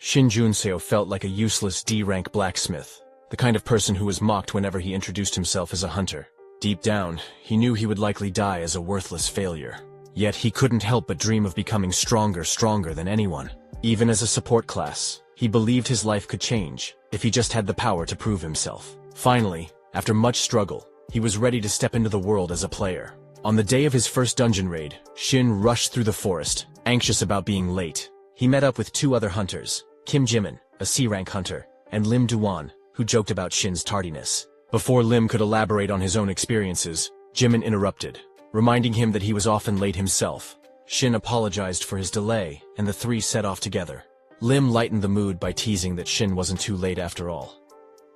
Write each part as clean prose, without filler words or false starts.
Shin Junseo felt like a useless D-rank blacksmith, the kind of person who was mocked whenever he introduced himself as a hunter. Deep down, he knew he would likely die as a worthless failure. Yet he couldn't help but dream of becoming stronger than anyone. Even as a support class, he believed his life could change, if he just had the power to prove himself. Finally, after much struggle, he was ready to step into the world as a player. On the day of his first dungeon raid, Shin rushed through the forest, anxious about being late. He met up with two other hunters, Kim Jimin, a C-rank hunter, and Lim Duan, who joked about Shin's tardiness. Before Lim could elaborate on his own experiences, Jimin interrupted, reminding him that he was often late himself. Shin apologized for his delay, and the three set off together. Lim lightened the mood by teasing that Shin wasn't too late after all.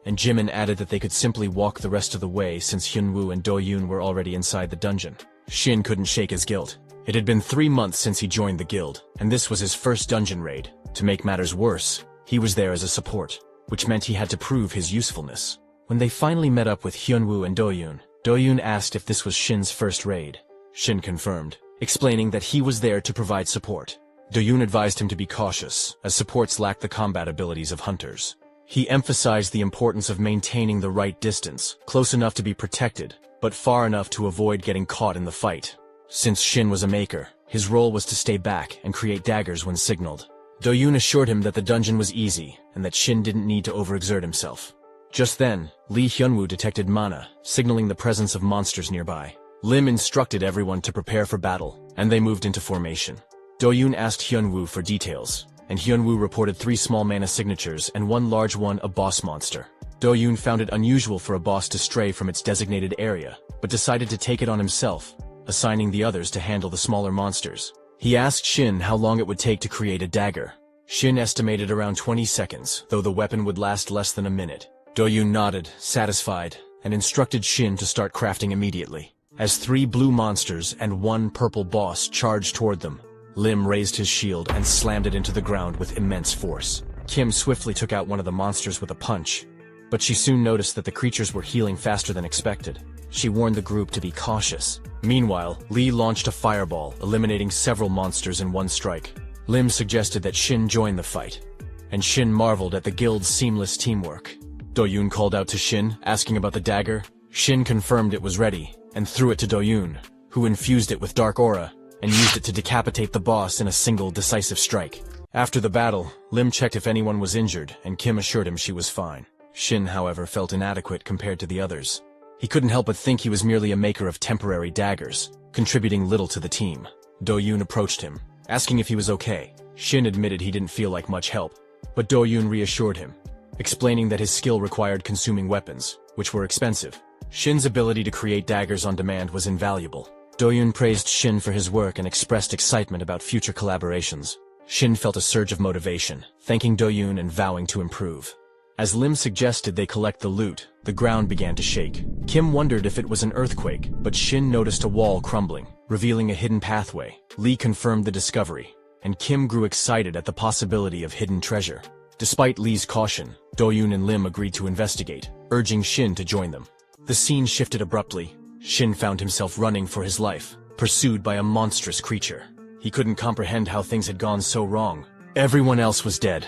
And Jimin added that they could simply walk the rest of the way since Hyunwoo and Do-yoon were already inside the dungeon. Shin couldn't shake his guilt. It had been 3 months since he joined the guild, and this was his first dungeon raid. To make matters worse, he was there as a support, which meant he had to prove his usefulness. When they finally met up with Hyunwoo and Do-yoon asked if this was Shin's first raid. Shin confirmed, explaining that he was there to provide support. Do-yoon advised him to be cautious, as supports lack the combat abilities of hunters. He emphasized the importance of maintaining the right distance, close enough to be protected, but far enough to avoid getting caught in the fight. Since Shin was a maker, his role was to stay back and create daggers when signaled. Do-yoon assured him that the dungeon was easy, and that Shin didn't need to overexert himself. Just then, Lee Hyunwoo detected mana, signaling the presence of monsters nearby. Lim instructed everyone to prepare for battle, and they moved into formation. Do-yoon asked Hyunwoo for details, and Hyunwoo reported 3 small mana signatures and 1 large one, a boss monster. Do-yoon found it unusual for a boss to stray from its designated area, but decided to take it on himself, assigning the others to handle the smaller monsters. He asked Shin how long it would take to create a dagger. Shin estimated around 20 seconds, though the weapon would last less than a minute. Do-yoon nodded, satisfied, and instructed Shin to start crafting immediately. As 3 blue monsters and 1 purple boss charged toward them, Lim raised his shield and slammed it into the ground with immense force. Kim swiftly took out one of the monsters with a punch, but she soon noticed that the creatures were healing faster than expected. She warned the group to be cautious. Meanwhile, Lee launched a fireball, eliminating several monsters in 1 strike. Lim suggested that Shin join the fight, and Shin marveled at the guild's seamless teamwork. Do-yoon called out to Shin, asking about the dagger. Shin confirmed it was ready, and threw it to Do-yoon, who infused it with dark aura, and used it to decapitate the boss in a single decisive strike. After the battle, Lim checked if anyone was injured, and Kim assured him she was fine. Shin, however, felt inadequate compared to the others. He couldn't help but think he was merely a maker of temporary daggers, contributing little to the team. Do-yoon approached him, asking if he was okay. Shin admitted he didn't feel like much help, but Do-yoon reassured him, explaining that his skill required consuming weapons, which were expensive. Shin's ability to create daggers on demand was invaluable. Do-yoon praised Shin for his work and expressed excitement about future collaborations. Shin felt a surge of motivation, thanking Do-yoon and vowing to improve. As Lim suggested they collect the loot, the ground began to shake. Kim wondered if it was an earthquake, but Shin noticed a wall crumbling, revealing a hidden pathway. Lee confirmed the discovery, and Kim grew excited at the possibility of hidden treasure. Despite Lee's caution, Do-yoon and Lim agreed to investigate, urging Shin to join them. The scene shifted abruptly. Shin found himself running for his life, pursued by a monstrous creature. He couldn't comprehend how things had gone so wrong. Everyone else was dead,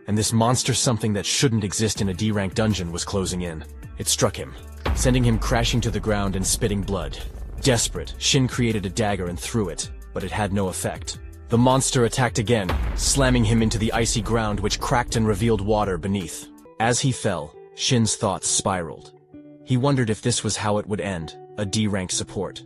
and this monster, something that shouldn't exist in a D-rank dungeon, was closing in. It struck him, sending him crashing to the ground and spitting blood. Desperate, Shin created a dagger and threw it, but it had no effect. The monster attacked again, slamming him into the icy ground which cracked and revealed water beneath. As he fell, Shin's thoughts spiraled. He wondered if this was how it would end, a D-rank support,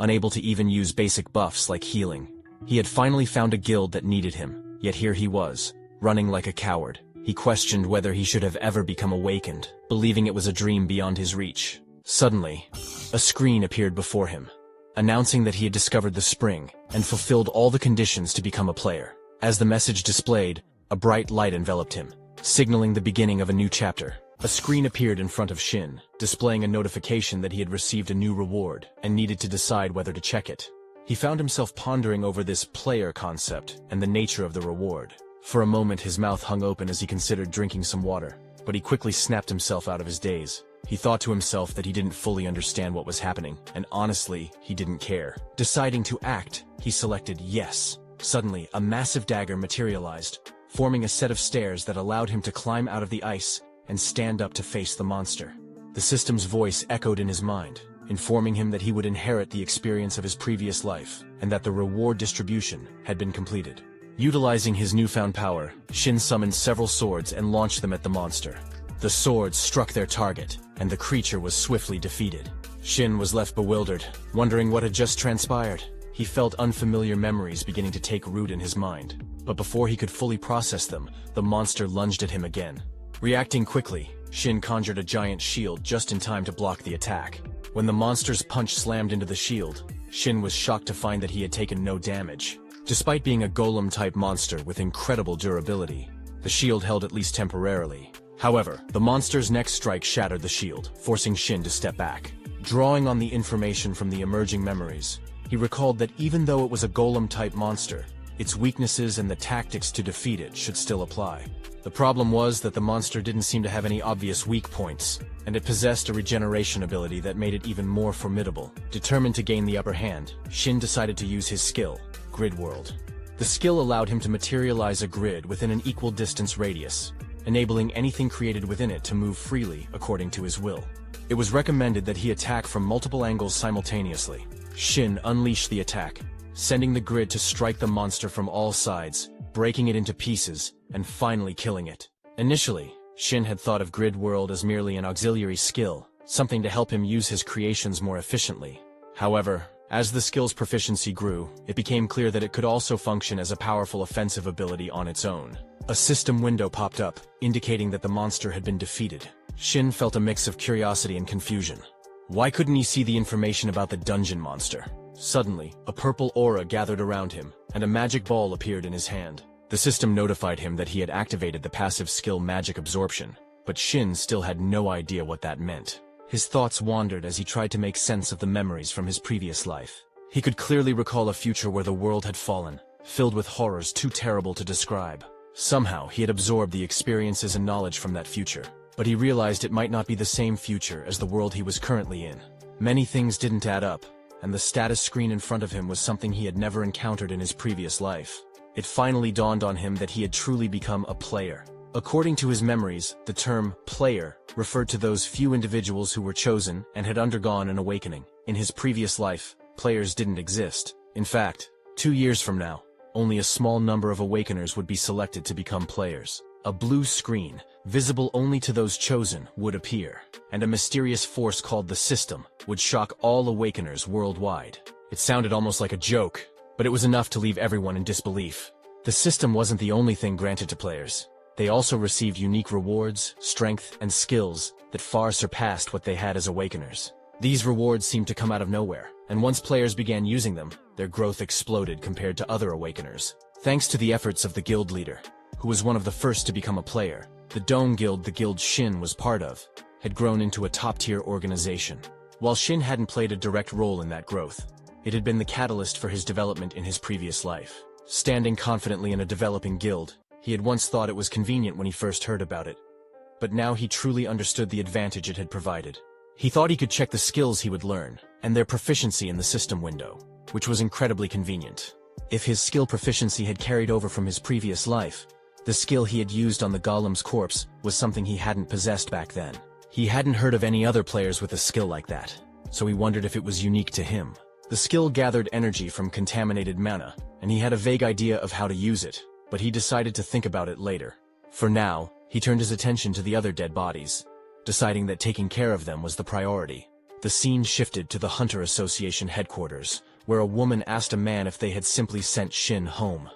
unable to even use basic buffs like healing. He had finally found a guild that needed him, yet here he was, running like a coward. He questioned whether he should have ever become awakened, believing it was a dream beyond his reach. Suddenly, a screen appeared before him, announcing that he had discovered the spring and fulfilled all the conditions to become a player. As the message displayed, a bright light enveloped him, signaling the beginning of a new chapter. A screen appeared in front of Shin, displaying a notification that he had received a new reward and needed to decide whether to check it. He found himself pondering over this player concept and the nature of the reward. For a moment his mouth hung open as he considered drinking some water, but he quickly snapped himself out of his daze. He thought to himself that he didn't fully understand what was happening, and honestly, he didn't care. Deciding to act, he selected yes. Suddenly, a massive dagger materialized, forming a set of stairs that allowed him to climb out of the ice and stand up to face the monster. The system's voice echoed in his mind, informing him that he would inherit the experience of his previous life, and that the reward distribution had been completed. Utilizing his newfound power, Shin summoned several swords and launched them at the monster. The swords struck their target, and the creature was swiftly defeated. Shin was left bewildered, wondering what had just transpired. He felt unfamiliar memories beginning to take root in his mind, but before he could fully process them, the monster lunged at him again. Reacting quickly, Shin conjured a giant shield just in time to block the attack. When the monster's punch slammed into the shield, Shin was shocked to find that he had taken no damage. Despite being a golem-type monster with incredible durability, the shield held at least temporarily. However, the monster's next strike shattered the shield, forcing Shin to step back. Drawing on the information from the emerging memories, he recalled that even though it was a golem-type monster, its weaknesses and the tactics to defeat it should still apply. The problem was that the monster didn't seem to have any obvious weak points, and it possessed a regeneration ability that made it even more formidable. Determined to gain the upper hand, Shin decided to use his skill, Grid World. The skill allowed him to materialize a grid within an equal distance radius, enabling anything created within it to move freely according to his will. It was recommended that he attack from multiple angles simultaneously. Shin unleashed the attack, sending the grid to strike the monster from all sides, breaking it into pieces, and finally killing it. Initially, Shin had thought of Grid World as merely an auxiliary skill, something to help him use his creations more efficiently. However, as the skill's proficiency grew, it became clear that it could also function as a powerful offensive ability on its own. A system window popped up, indicating that the monster had been defeated. Shin felt a mix of curiosity and confusion. Why couldn't he see the information about the dungeon monster? Suddenly, a purple aura gathered around him, and a magic ball appeared in his hand. The system notified him that he had activated the passive skill Magic Absorption, but Shin still had no idea what that meant. His thoughts wandered as he tried to make sense of the memories from his previous life. He could clearly recall a future where the world had fallen, filled with horrors too terrible to describe. Somehow, he had absorbed the experiences and knowledge from that future, but he realized it might not be the same future as the world he was currently in. Many things didn't add up, and the status screen in front of him was something he had never encountered in his previous life. It finally dawned on him that he had truly become a player. According to his memories, the term player referred to those few individuals who were chosen and had undergone an awakening. In his previous life, players didn't exist. In fact, 2 years from now, only a small number of awakeners would be selected to become players. A blue screen, visible only to those chosen, would appear, and a mysterious force called the System would shock all awakeners worldwide. It sounded almost like a joke, but it was enough to leave everyone in disbelief. The System wasn't the only thing granted to players. They also received unique rewards, strength, and skills that far surpassed what they had as awakeners. These rewards seemed to come out of nowhere, and once players began using them, their growth exploded compared to other awakeners. Thanks to the efforts of the guild leader, who was one of the first to become a player, the Dome Guild the guild Shin was part of had grown into a top-tier organization. While Shin hadn't played a direct role in that growth, it had been the catalyst for his development in his previous life. Standing confidently in a developing guild, he had once thought it was convenient when he first heard about it, but now he truly understood the advantage it had provided. He thought he could check the skills he would learn, and their proficiency in the system window, which was incredibly convenient. If his skill proficiency had carried over from his previous life, the skill he had used on the golem's corpse was something he hadn't possessed back then. He hadn't heard of any other players with a skill like that, so he wondered if it was unique to him. The skill gathered energy from contaminated mana, and he had a vague idea of how to use it, but he decided to think about it later. For now, he turned his attention to the other dead bodies, deciding that taking care of them was the priority. The scene shifted to the Hunter Association headquarters, where a woman asked a man if they had simply sent Shin home.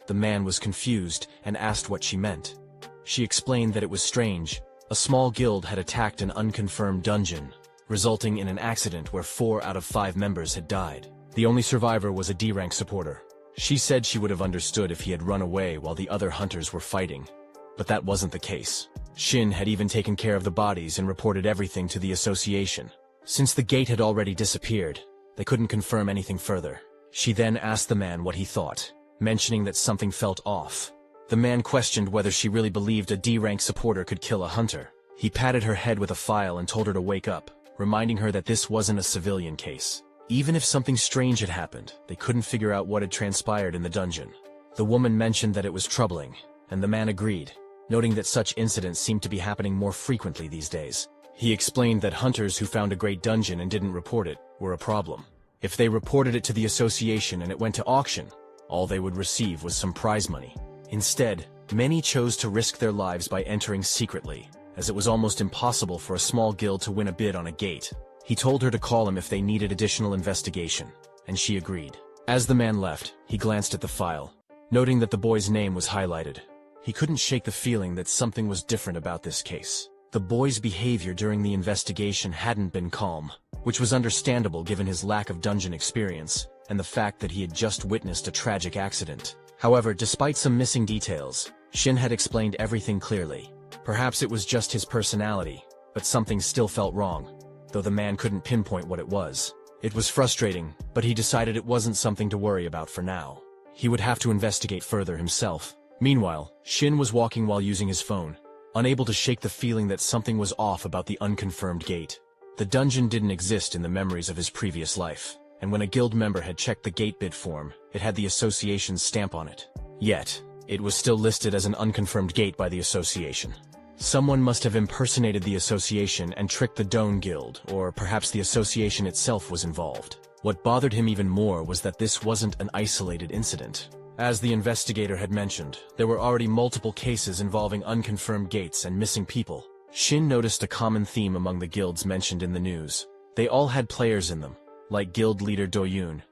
The man was confused and asked what she meant. She explained that it was strange. A small guild had attacked an unconfirmed dungeon, resulting in an accident where 4 out of 5 members had died. The only survivor was a D-rank supporter. She said she would have understood if he had run away while the other hunters were fighting, but that wasn't the case. Shin had even taken care of the bodies and reported everything to the association. Since the gate had already disappeared, they couldn't confirm anything further. She then asked the man what he thought, mentioning that something felt off. The man questioned whether she really believed a D-rank supporter could kill a hunter. He patted her head with a file and told her to wake up, reminding her that this wasn't a civilian case. Even if something strange had happened, they couldn't figure out what had transpired in the dungeon. The woman mentioned that it was troubling, and the man agreed, noting that such incidents seemed to be happening more frequently these days. He explained that hunters who found a great dungeon and didn't report it were a problem. If they reported it to the association and it went to auction, all they would receive was some prize money. Instead, many chose to risk their lives by entering secretly, as it was almost impossible for a small guild to win a bid on a gate. He told her to call him if they needed additional investigation, and she agreed. As the man left, he glanced at the file, noting that the boy's name was highlighted. He couldn't shake the feeling that something was different about this case. The boy's behavior during the investigation hadn't been calm, which was understandable given his lack of dungeon experience and the fact that he had just witnessed a tragic accident. However, despite some missing details, Shin had explained everything clearly. Perhaps it was just his personality, but something still felt wrong, though the man couldn't pinpoint what it was. It was frustrating, but he decided it wasn't something to worry about for now. He would have to investigate further himself. Meanwhile, Shin was walking while using his phone, unable to shake the feeling that something was off about the unconfirmed gate. The dungeon didn't exist in the memories of his previous life, and when a guild member had checked the gate bid form, it had the association's stamp on it. Yet, it was still listed as an unconfirmed gate by the association. Someone must have impersonated the association and tricked the Doan Guild, or perhaps the association itself was involved. What bothered him even more was that this wasn't an isolated incident. As the investigator had mentioned, there were already multiple cases involving unconfirmed gates and missing people. Shin noticed a common theme among the guilds mentioned in the news. They all had players in them, like guild leader Doyun,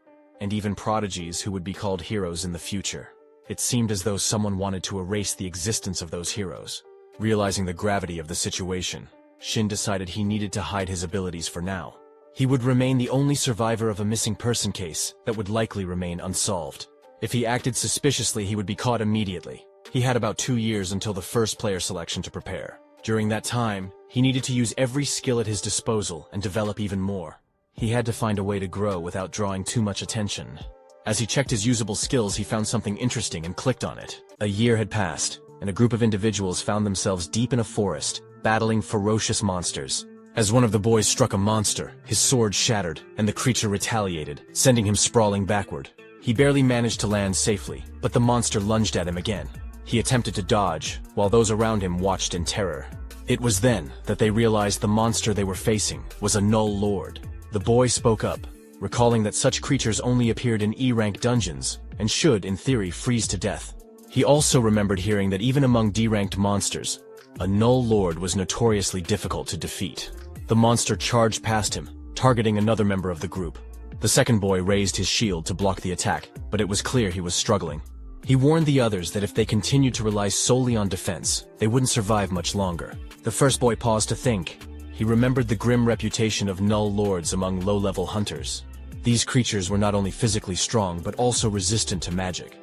and even prodigies who would be called heroes in the future. It seemed as though someone wanted to erase the existence of those heroes. Realizing the gravity of the situation, Shin decided he needed to hide his abilities for now. He would remain the only survivor of a missing person case that would likely remain unsolved. If he acted suspiciously, he would be caught immediately. He had about 2 years until the first player selection to prepare. During that time, he needed to use every skill at his disposal and develop even more. He had to find a way to grow without drawing too much attention. As he checked his usable skills, he found something interesting and clicked on it. A year had passed, and a group of individuals found themselves deep in a forest, battling ferocious monsters. As one of the boys struck a monster, his sword shattered, and the creature retaliated, sending him sprawling backward. He barely managed to land safely, but the monster lunged at him again. He attempted to dodge, while those around him watched in terror. It was then that they realized the monster they were facing was a Null Lord. The boy spoke up, recalling that such creatures only appeared in E-rank dungeons, and should, in theory, freeze to death. He also remembered hearing that even among D-ranked monsters, a Null Lord was notoriously difficult to defeat. The monster charged past him, targeting another member of the group. The second boy raised his shield to block the attack, but it was clear he was struggling. He warned the others that if they continued to rely solely on defense, they wouldn't survive much longer. The first boy paused to think. He remembered the grim reputation of Null Lords among low-level hunters. These creatures were not only physically strong but also resistant to magic,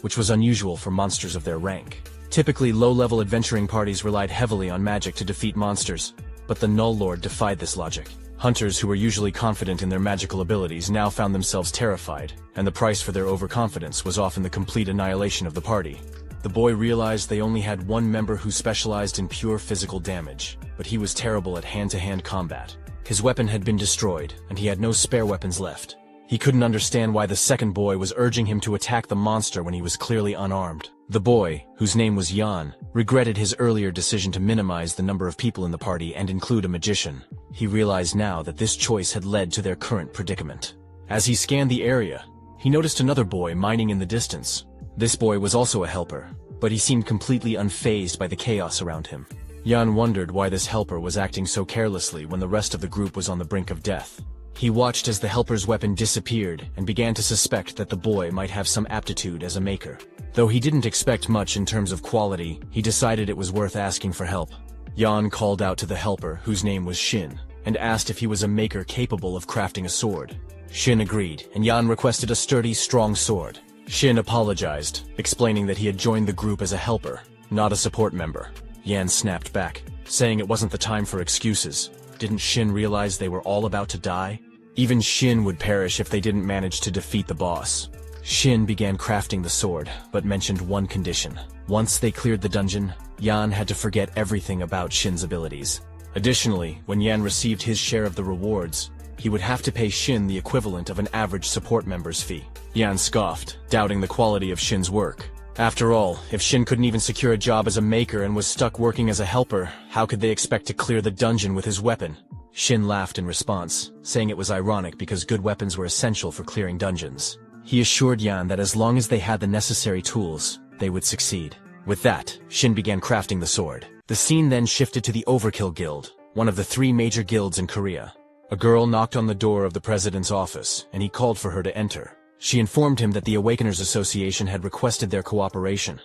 which was unusual for monsters of their rank. Typically, low-level adventuring parties relied heavily on magic to defeat monsters, but the Null Lord defied this logic. Hunters who were usually confident in their magical abilities now found themselves terrified, and the price for their overconfidence was often the complete annihilation of the party. The boy realized they only had one member who specialized in pure physical damage, but he was terrible at hand-to-hand combat. His weapon had been destroyed, and he had no spare weapons left. He couldn't understand why the second boy was urging him to attack the monster when he was clearly unarmed. The boy, whose name was Yan, regretted his earlier decision to minimize the number of people in the party and include a magician. He realized now that this choice had led to their current predicament. As he scanned the area, he noticed another boy mining in the distance. This boy was also a helper, but he seemed completely unfazed by the chaos around him. Yan wondered why this helper was acting so carelessly when the rest of the group was on the brink of death. He watched as the helper's weapon disappeared and began to suspect that the boy might have some aptitude as a maker. Though he didn't expect much in terms of quality, he decided it was worth asking for help. Yan called out to the helper, whose name was Shin, and asked if he was a maker capable of crafting a sword. Shin agreed, and Yan requested a sturdy, strong sword. Shin apologized, explaining that he had joined the group as a helper, not a support member. Yan snapped back, saying it wasn't the time for excuses. Didn't Shin realize they were all about to die? Even Shin would perish if they didn't manage to defeat the boss. Shin began crafting the sword, but mentioned one condition. Once they cleared the dungeon, Yan had to forget everything about Shin's abilities. Additionally, when Yan received his share of the rewards, he would have to pay Shin the equivalent of an average support member's fee. Yan scoffed, doubting the quality of Shin's work. After all, if Shin couldn't even secure a job as a maker and was stuck working as a helper, how could they expect to clear the dungeon with his weapon? Shin laughed in response, saying it was ironic because good weapons were essential for clearing dungeons. He assured Yan that as long as they had the necessary tools, they would succeed. With that, Shin began crafting the sword. The scene then shifted to the Overkill Guild, one of the 3 major guilds in Korea. A girl knocked on the door of the president's office, and he called for her to enter. She informed him that the Awakeners Association had requested their cooperation,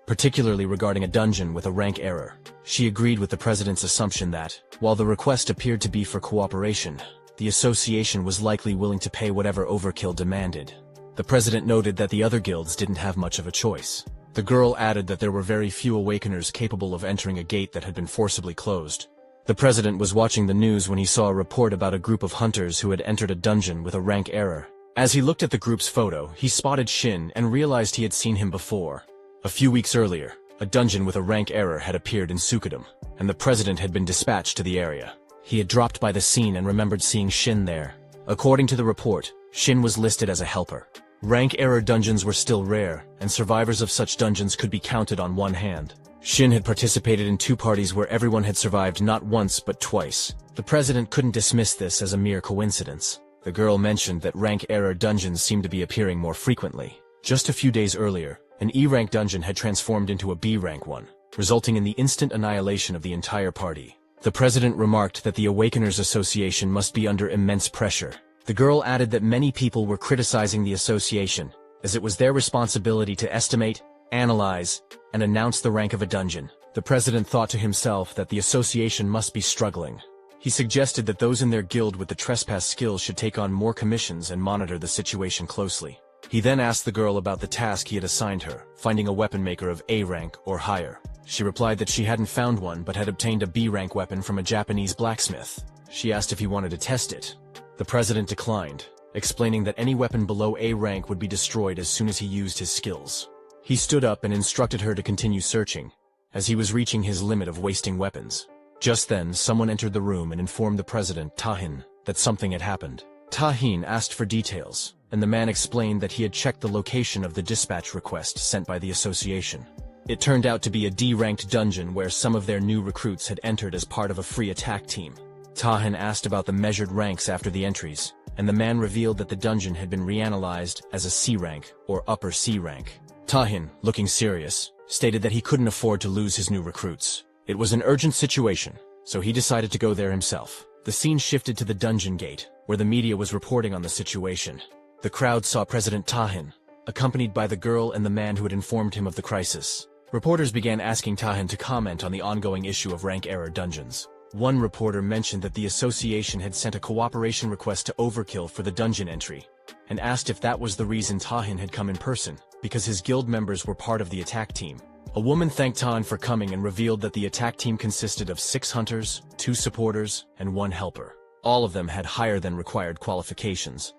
particularly regarding a dungeon with a rank error. She agreed with the president's assumption that, while the request appeared to be for cooperation, the association was likely willing to pay whatever Overkill demanded. The president noted that the other guilds didn't have much of a choice. The girl added that there were very few Awakeners capable of entering a gate that had been forcibly closed. The president was watching the news when he saw a report about a group of hunters who had entered a dungeon with a rank error. As he looked at the group's photo, he spotted Shin and realized he had seen him before. A few weeks earlier, a dungeon with a rank error had appeared in Sukadam, and the president had been dispatched to the area. He had dropped by the scene and remembered seeing Shin there. According to the report, Shin was listed as a helper. Rank error dungeons were still rare, and survivors of such dungeons could be counted on one hand. Shin had participated in 2 parties where everyone had survived not once but twice. The president couldn't dismiss this as a mere coincidence. The girl mentioned that rank error dungeons seemed to be appearing more frequently. Just a few days earlier, an E-rank dungeon had transformed into a B-rank one, resulting in the instant annihilation of the entire party. The president remarked that the Awakeners Association must be under immense pressure. The girl added that many people were criticizing the association, as it was their responsibility to estimate, analyze, and announce the rank of a dungeon. The president thought to himself that the association must be struggling. He suggested that those in their guild with the trespass skills should take on more commissions and monitor the situation closely. He then asked the girl about the task he had assigned her, finding a weapon maker of A rank or higher. She replied that she hadn't found one but had obtained a B rank weapon from a Japanese blacksmith. She asked if he wanted to test it. The president declined, explaining that any weapon below A rank would be destroyed as soon as he used his skills. He stood up and instructed her to continue searching, as he was reaching his limit of wasting weapons. Just then, someone entered the room and informed the president, Tahin, that something had happened. Tahin asked for details, and the man explained that he had checked the location of the dispatch request sent by the association. It turned out to be a D-ranked dungeon where some of their new recruits had entered as part of a free attack team. Tahin asked about the measured ranks after the entries, and the man revealed that the dungeon had been reanalyzed as a C rank or upper C rank. Tahin, looking serious, stated that he couldn't afford to lose his new recruits. It was an urgent situation, so he decided to go there himself. The scene shifted to the dungeon gate, where the media was reporting on the situation. The crowd saw President Tahin, accompanied by the girl and the man who had informed him of the crisis. Reporters began asking Tahin to comment on the ongoing issue of rank error dungeons. One reporter mentioned that the association had sent a cooperation request to Overkill for the dungeon entry, and asked if that was the reason Tahin had come in person, because his guild members were part of the attack team. A woman thanked Tahin for coming and revealed that the attack team consisted of 6 hunters, 2 supporters, and 1 helper. All of them had higher than required qualifications.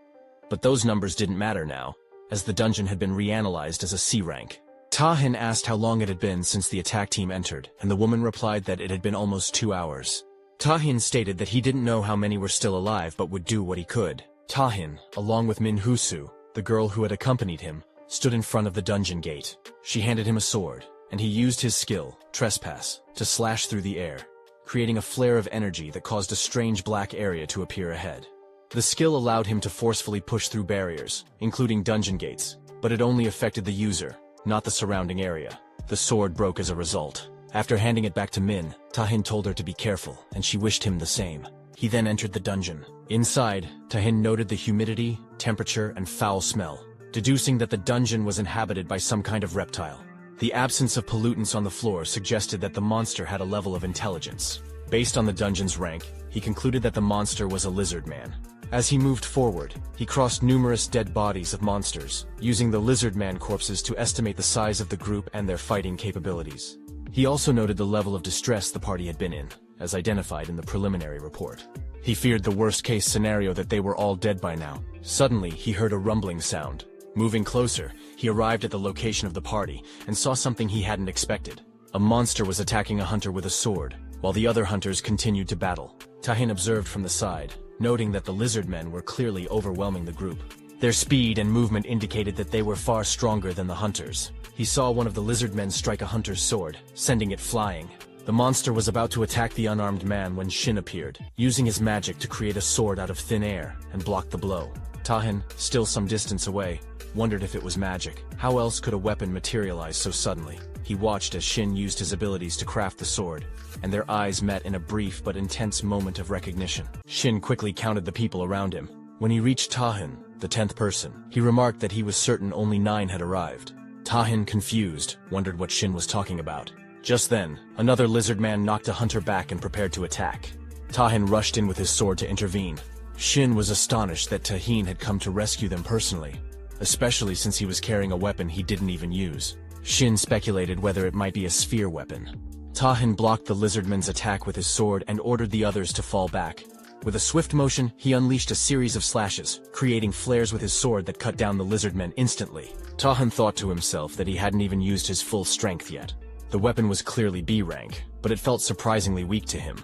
But those numbers didn't matter now, as the dungeon had been reanalyzed as a C rank. Tahin asked how long it had been since the attack team entered, and the woman replied that it had been almost 2 hours. Tahin stated that he didn't know how many were still alive but would do what he could. Tahin, along with Min Husu, the girl who had accompanied him, stood in front of the dungeon gate. She handed him a sword, and he used his skill, Trespass, to slash through the air, creating a flare of energy that caused a strange black area to appear ahead. The skill allowed him to forcefully push through barriers, including dungeon gates, but it only affected the user, not the surrounding area. The sword broke as a result. After handing it back to Min, Tahin told her to be careful, and she wished him the same. He then entered the dungeon. Inside, Tahin noted the humidity, temperature, and foul smell, deducing that the dungeon was inhabited by some kind of reptile. The absence of pollutants on the floor suggested that the monster had a level of intelligence. Based on the dungeon's rank, he concluded that the monster was a lizard man. As he moved forward, he crossed numerous dead bodies of monsters, using the lizard man corpses to estimate the size of the group and their fighting capabilities. He also noted the level of distress the party had been in, as identified in the preliminary report. He feared the worst-case scenario that they were all dead by now. Suddenly, he heard a rumbling sound. Moving closer, he arrived at the location of the party and saw something he hadn't expected. A monster was attacking a hunter with a sword, while the other hunters continued to battle. Tahin observed from the side, noting that the lizard men were clearly overwhelming the group. Their speed and movement indicated that they were far stronger than the hunters. He saw one of the lizard men strike a hunter's sword, sending it flying. The monster was about to attack the unarmed man when Shin appeared, using his magic to create a sword out of thin air and block the blow. Tahin, still some distance away, wondered if it was magic. How else could a weapon materialize so suddenly? He watched as Shin used his abilities to craft the sword, and their eyes met in a brief but intense moment of recognition. Shin quickly counted the people around him. When he reached Tahin, the 10th person, he remarked that he was certain only 9 had arrived. Tahin, confused, wondered what Shin was talking about. Just then, another lizard man knocked a hunter back and prepared to attack. Tahin rushed in with his sword to intervene. Shin was astonished that Tahin had come to rescue them personally, especially since he was carrying a weapon he didn't even use. Shin speculated whether it might be a sphere weapon. Tahin blocked the lizardman's attack with his sword and ordered the others to fall back. With a swift motion, he unleashed a series of slashes, creating flares with his sword that cut down the lizardmen instantly. Tahin thought to himself that he hadn't even used his full strength yet. The weapon was clearly B rank, but it felt surprisingly weak to him.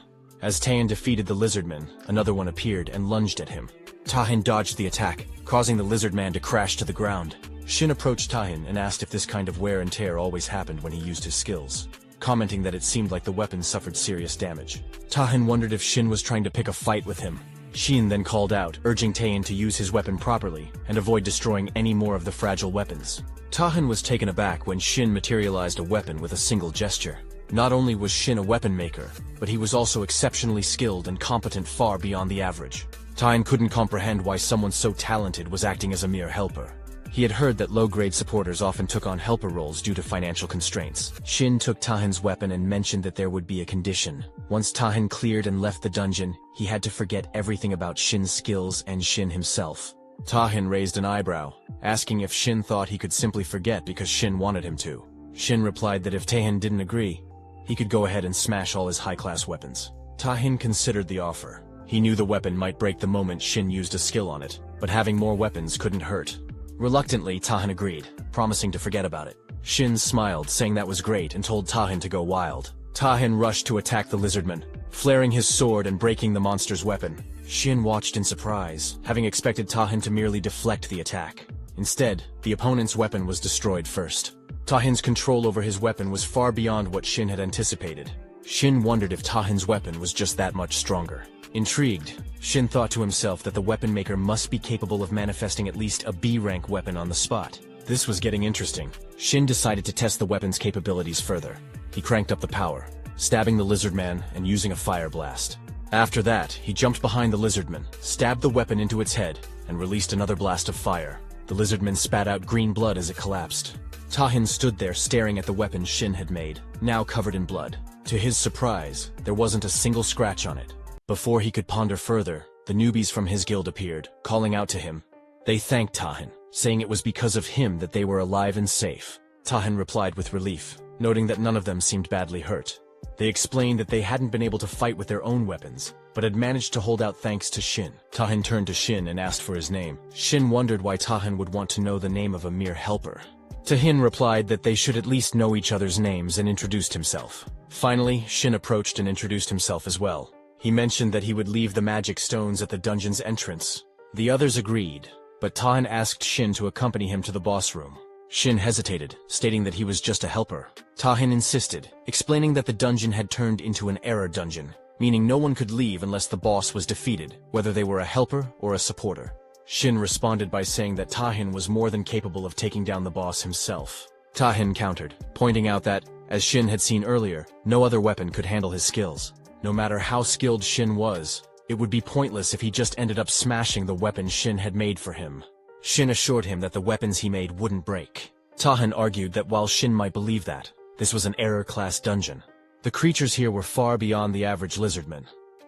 As Tahin defeated the lizardman, another one appeared and lunged at him. Tahin dodged the attack, causing the lizardman to crash to the ground. Shin approached Tahin and asked if this kind of wear and tear always happened when he used his skills, commenting that it seemed like the weapon suffered serious damage. Tahin wondered if Shin was trying to pick a fight with him. Shin then called out, urging Tahin to use his weapon properly and avoid destroying any more of the fragile weapons. Tahin was taken aback when Shin materialized a weapon with a single gesture. Not only was Shin a weapon maker, but he was also exceptionally skilled and competent far beyond the average. Tahin couldn't comprehend why someone so talented was acting as a mere helper. He had heard that low-grade supporters often took on helper roles due to financial constraints. Shin took Tahin's weapon and mentioned that there would be a condition. Once Tahin cleared and left the dungeon, he had to forget everything about Shin's skills and Shin himself. Tahin raised an eyebrow, asking if Shin thought he could simply forget because Shin wanted him to. Shin replied that if Tahin didn't agree, he could go ahead and smash all his high-class weapons. Tahin considered the offer. He knew the weapon might break the moment Shin used a skill on it, but having more weapons couldn't hurt. Reluctantly, Tahin agreed, promising to forget about it. Shin smiled, saying that was great, and told Tahin to go wild. Tahin rushed to attack the lizardman, flaring his sword and breaking the monster's weapon. Shin watched in surprise, having expected Tahin to merely deflect the attack. Instead, the opponent's weapon was destroyed first. Tahin's control over his weapon was far beyond what Shin had anticipated. Shin wondered if Tahin's weapon was just that much stronger. Intrigued, Shin thought to himself that the weapon maker must be capable of manifesting at least a B-rank weapon on the spot. This was getting interesting. Shin decided to test the weapon's capabilities further. He cranked up the power, stabbing the lizardman and using a fire blast. After that, he jumped behind the lizardman, stabbed the weapon into its head, and released another blast of fire. The lizardman spat out green blood as it collapsed. Tahin stood there staring at the weapon Shin had made, now covered in blood. To his surprise, there wasn't a single scratch on it. Before he could ponder further, the newbies from his guild appeared, calling out to him. They thanked Tahin, saying it was because of him that they were alive and safe. Tahin replied with relief, noting that none of them seemed badly hurt. They explained that they hadn't been able to fight with their own weapons, but had managed to hold out thanks to Shin. Tahin turned to Shin and asked for his name. Shin wondered why Tahin would want to know the name of a mere helper. Tahin replied that they should at least know each other's names and introduced himself. Finally, Shin approached and introduced himself as well. He mentioned that he would leave the magic stones at the dungeon's entrance. The others agreed, but Tahin asked Shin to accompany him to the boss room. Shin hesitated, stating that he was just a helper. Tahin insisted, explaining that the dungeon had turned into an error dungeon, meaning no one could leave unless the boss was defeated, whether they were a helper or a supporter. Shin responded by saying that Tahin was more than capable of taking down the boss himself. Tahin countered, pointing out that, as Shin had seen earlier, no other weapon could handle his skills. No matter how skilled Shin was, it would be pointless if he just ended up smashing the weapon Shin had made for him. Shin assured him that the weapons he made wouldn't break. Tahin argued that while Shin might believe that, this was an error-class dungeon. The creatures here were far beyond the average lizardman,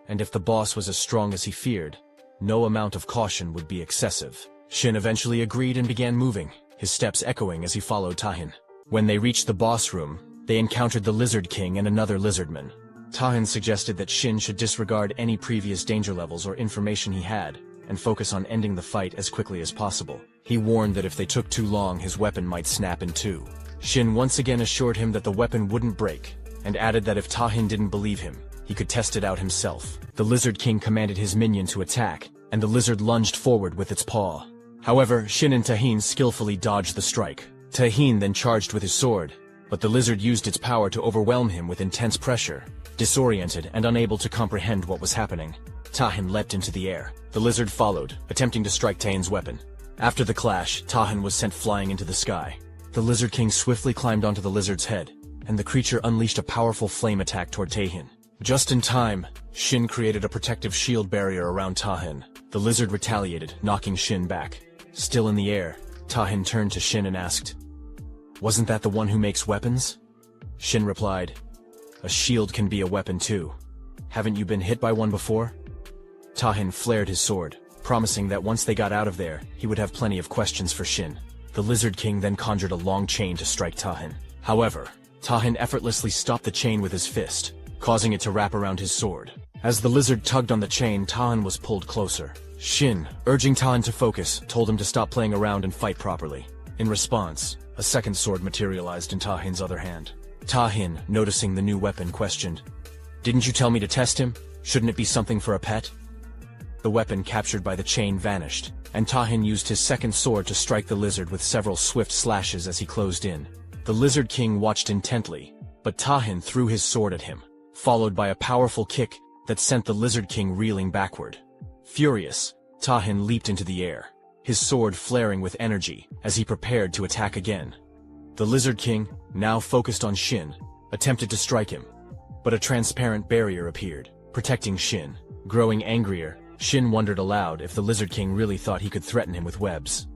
and if the boss was as strong as he feared, no amount of caution would be excessive. Shin eventually agreed and began moving, his steps echoing as he followed Tahin. When they reached the boss room, they encountered the Lizard King and another lizardman. Tahin suggested that Shin should disregard any previous danger levels or information he had, and focus on ending the fight as quickly as possible. He warned that if they took too long, his weapon might snap in two. Shin once again assured him that the weapon wouldn't break, and added that if Tahin didn't believe him, he could test it out himself. The Lizard King commanded his minion to attack, and the lizard lunged forward with its paw. However, Shin and Tahin skillfully dodged the strike. Tahin then charged with his sword, but the lizard used its power to overwhelm him with intense pressure. Disoriented and unable to comprehend what was happening, Tahin leapt into the air. The lizard followed, attempting to strike Tahin's weapon. After the clash, Tahin was sent flying into the sky. The Lizard King swiftly climbed onto the lizard's head, and the creature unleashed a powerful flame attack toward Tahin. Just in time, Shin created a protective shield barrier around Tahin. The lizard retaliated, knocking Shin back. Still in the air, Tahin turned to Shin and asked, "Wasn't that the one who makes weapons?" Shin replied, "A shield can be a weapon too. Haven't you been hit by one before?" Tahin flared his sword, promising that once they got out of there, he would have plenty of questions for Shin. The Lizard King then conjured a long chain to strike Tahin. However, Tahin effortlessly stopped the chain with his fist, causing it to wrap around his sword. As the lizard tugged on the chain, Tahin was pulled closer. Shin, urging Tahin to focus, told him to stop playing around and fight properly. In response, a second sword materialized in Tahin's other hand. Tahin, noticing the new weapon, questioned, "Didn't you tell me to test him? Shouldn't it be something for a pet?" The weapon captured by the chain vanished, and Tahin used his second sword to strike the lizard with several swift slashes as he closed in. The Lizard King watched intently, but Tahin threw his sword at him, followed by a powerful kick that sent the Lizard King reeling backward. Furious, Tahin leaped into the air, his sword flaring with energy as he prepared to attack again. The Lizard King, now focused on Shin, attempted to strike him, but a transparent barrier appeared, protecting Shin. Growing angrier, Shin wondered aloud if the Lizard King really thought he could threaten him with webs.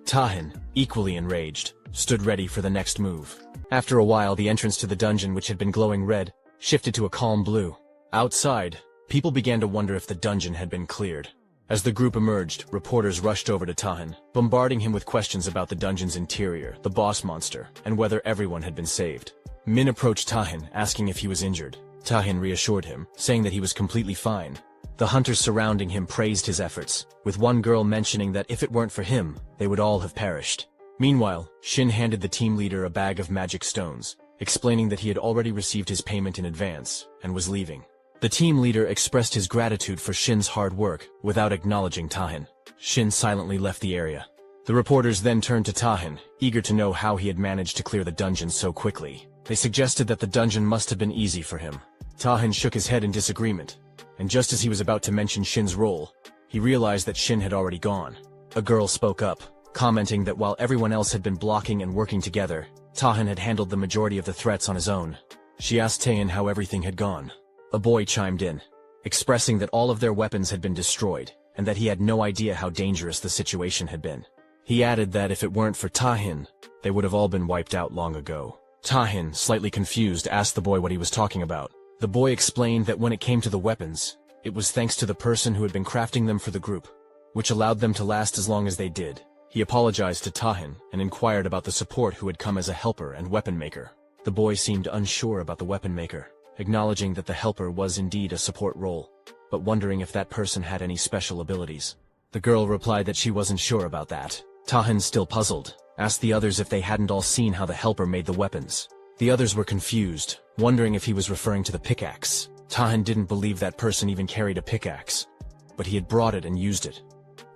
Tahin, equally enraged, stood ready for the next move. After a while, the entrance to the dungeon, which had been glowing red, shifted to a calm blue. Outside, people began to wonder if the dungeon had been cleared. As the group emerged, reporters rushed over to Tahin, bombarding him with questions about the dungeon's interior, the boss monster, and whether everyone had been saved. Min approached Tahin, asking if he was injured. Tahin reassured him, saying that he was completely fine. The hunters surrounding him praised his efforts, with one girl mentioning that if it weren't for him, they would all have perished. Meanwhile, Shin handed the team leader a bag of magic stones, explaining that he had already received his payment in advance, and was leaving. The team leader expressed his gratitude for Shin's hard work, without acknowledging Tahin. Shin silently left the area. The reporters then turned to Tahin, eager to know how he had managed to clear the dungeon so quickly. They suggested that the dungeon must have been easy for him. Tahin shook his head in disagreement, and just as he was about to mention Shin's role, he realized that Shin had already gone. A girl spoke up, commenting that while everyone else had been blocking and working together, Tahin had handled the majority of the threats on his own. She asked Tahin how everything had gone. A boy chimed in, expressing that all of their weapons had been destroyed, and that he had no idea how dangerous the situation had been. He added that if it weren't for Tahin, they would have all been wiped out long ago. Tahin, slightly confused, asked the boy what he was talking about. The boy explained that when it came to the weapons, it was thanks to the person who had been crafting them for the group, which allowed them to last as long as they did. He apologized to Tahin and inquired about the support who had come as a helper and weapon maker. The boy seemed unsure about the weapon maker, acknowledging that the helper was indeed a support role, but wondering if that person had any special abilities. The girl replied that she wasn't sure about that. Tahin, still puzzled, asked the others if they hadn't all seen how the helper made the weapons. The others were confused, wondering if he was referring to the pickaxe. Tahin didn't believe that person even carried a pickaxe, but he had brought it and used it,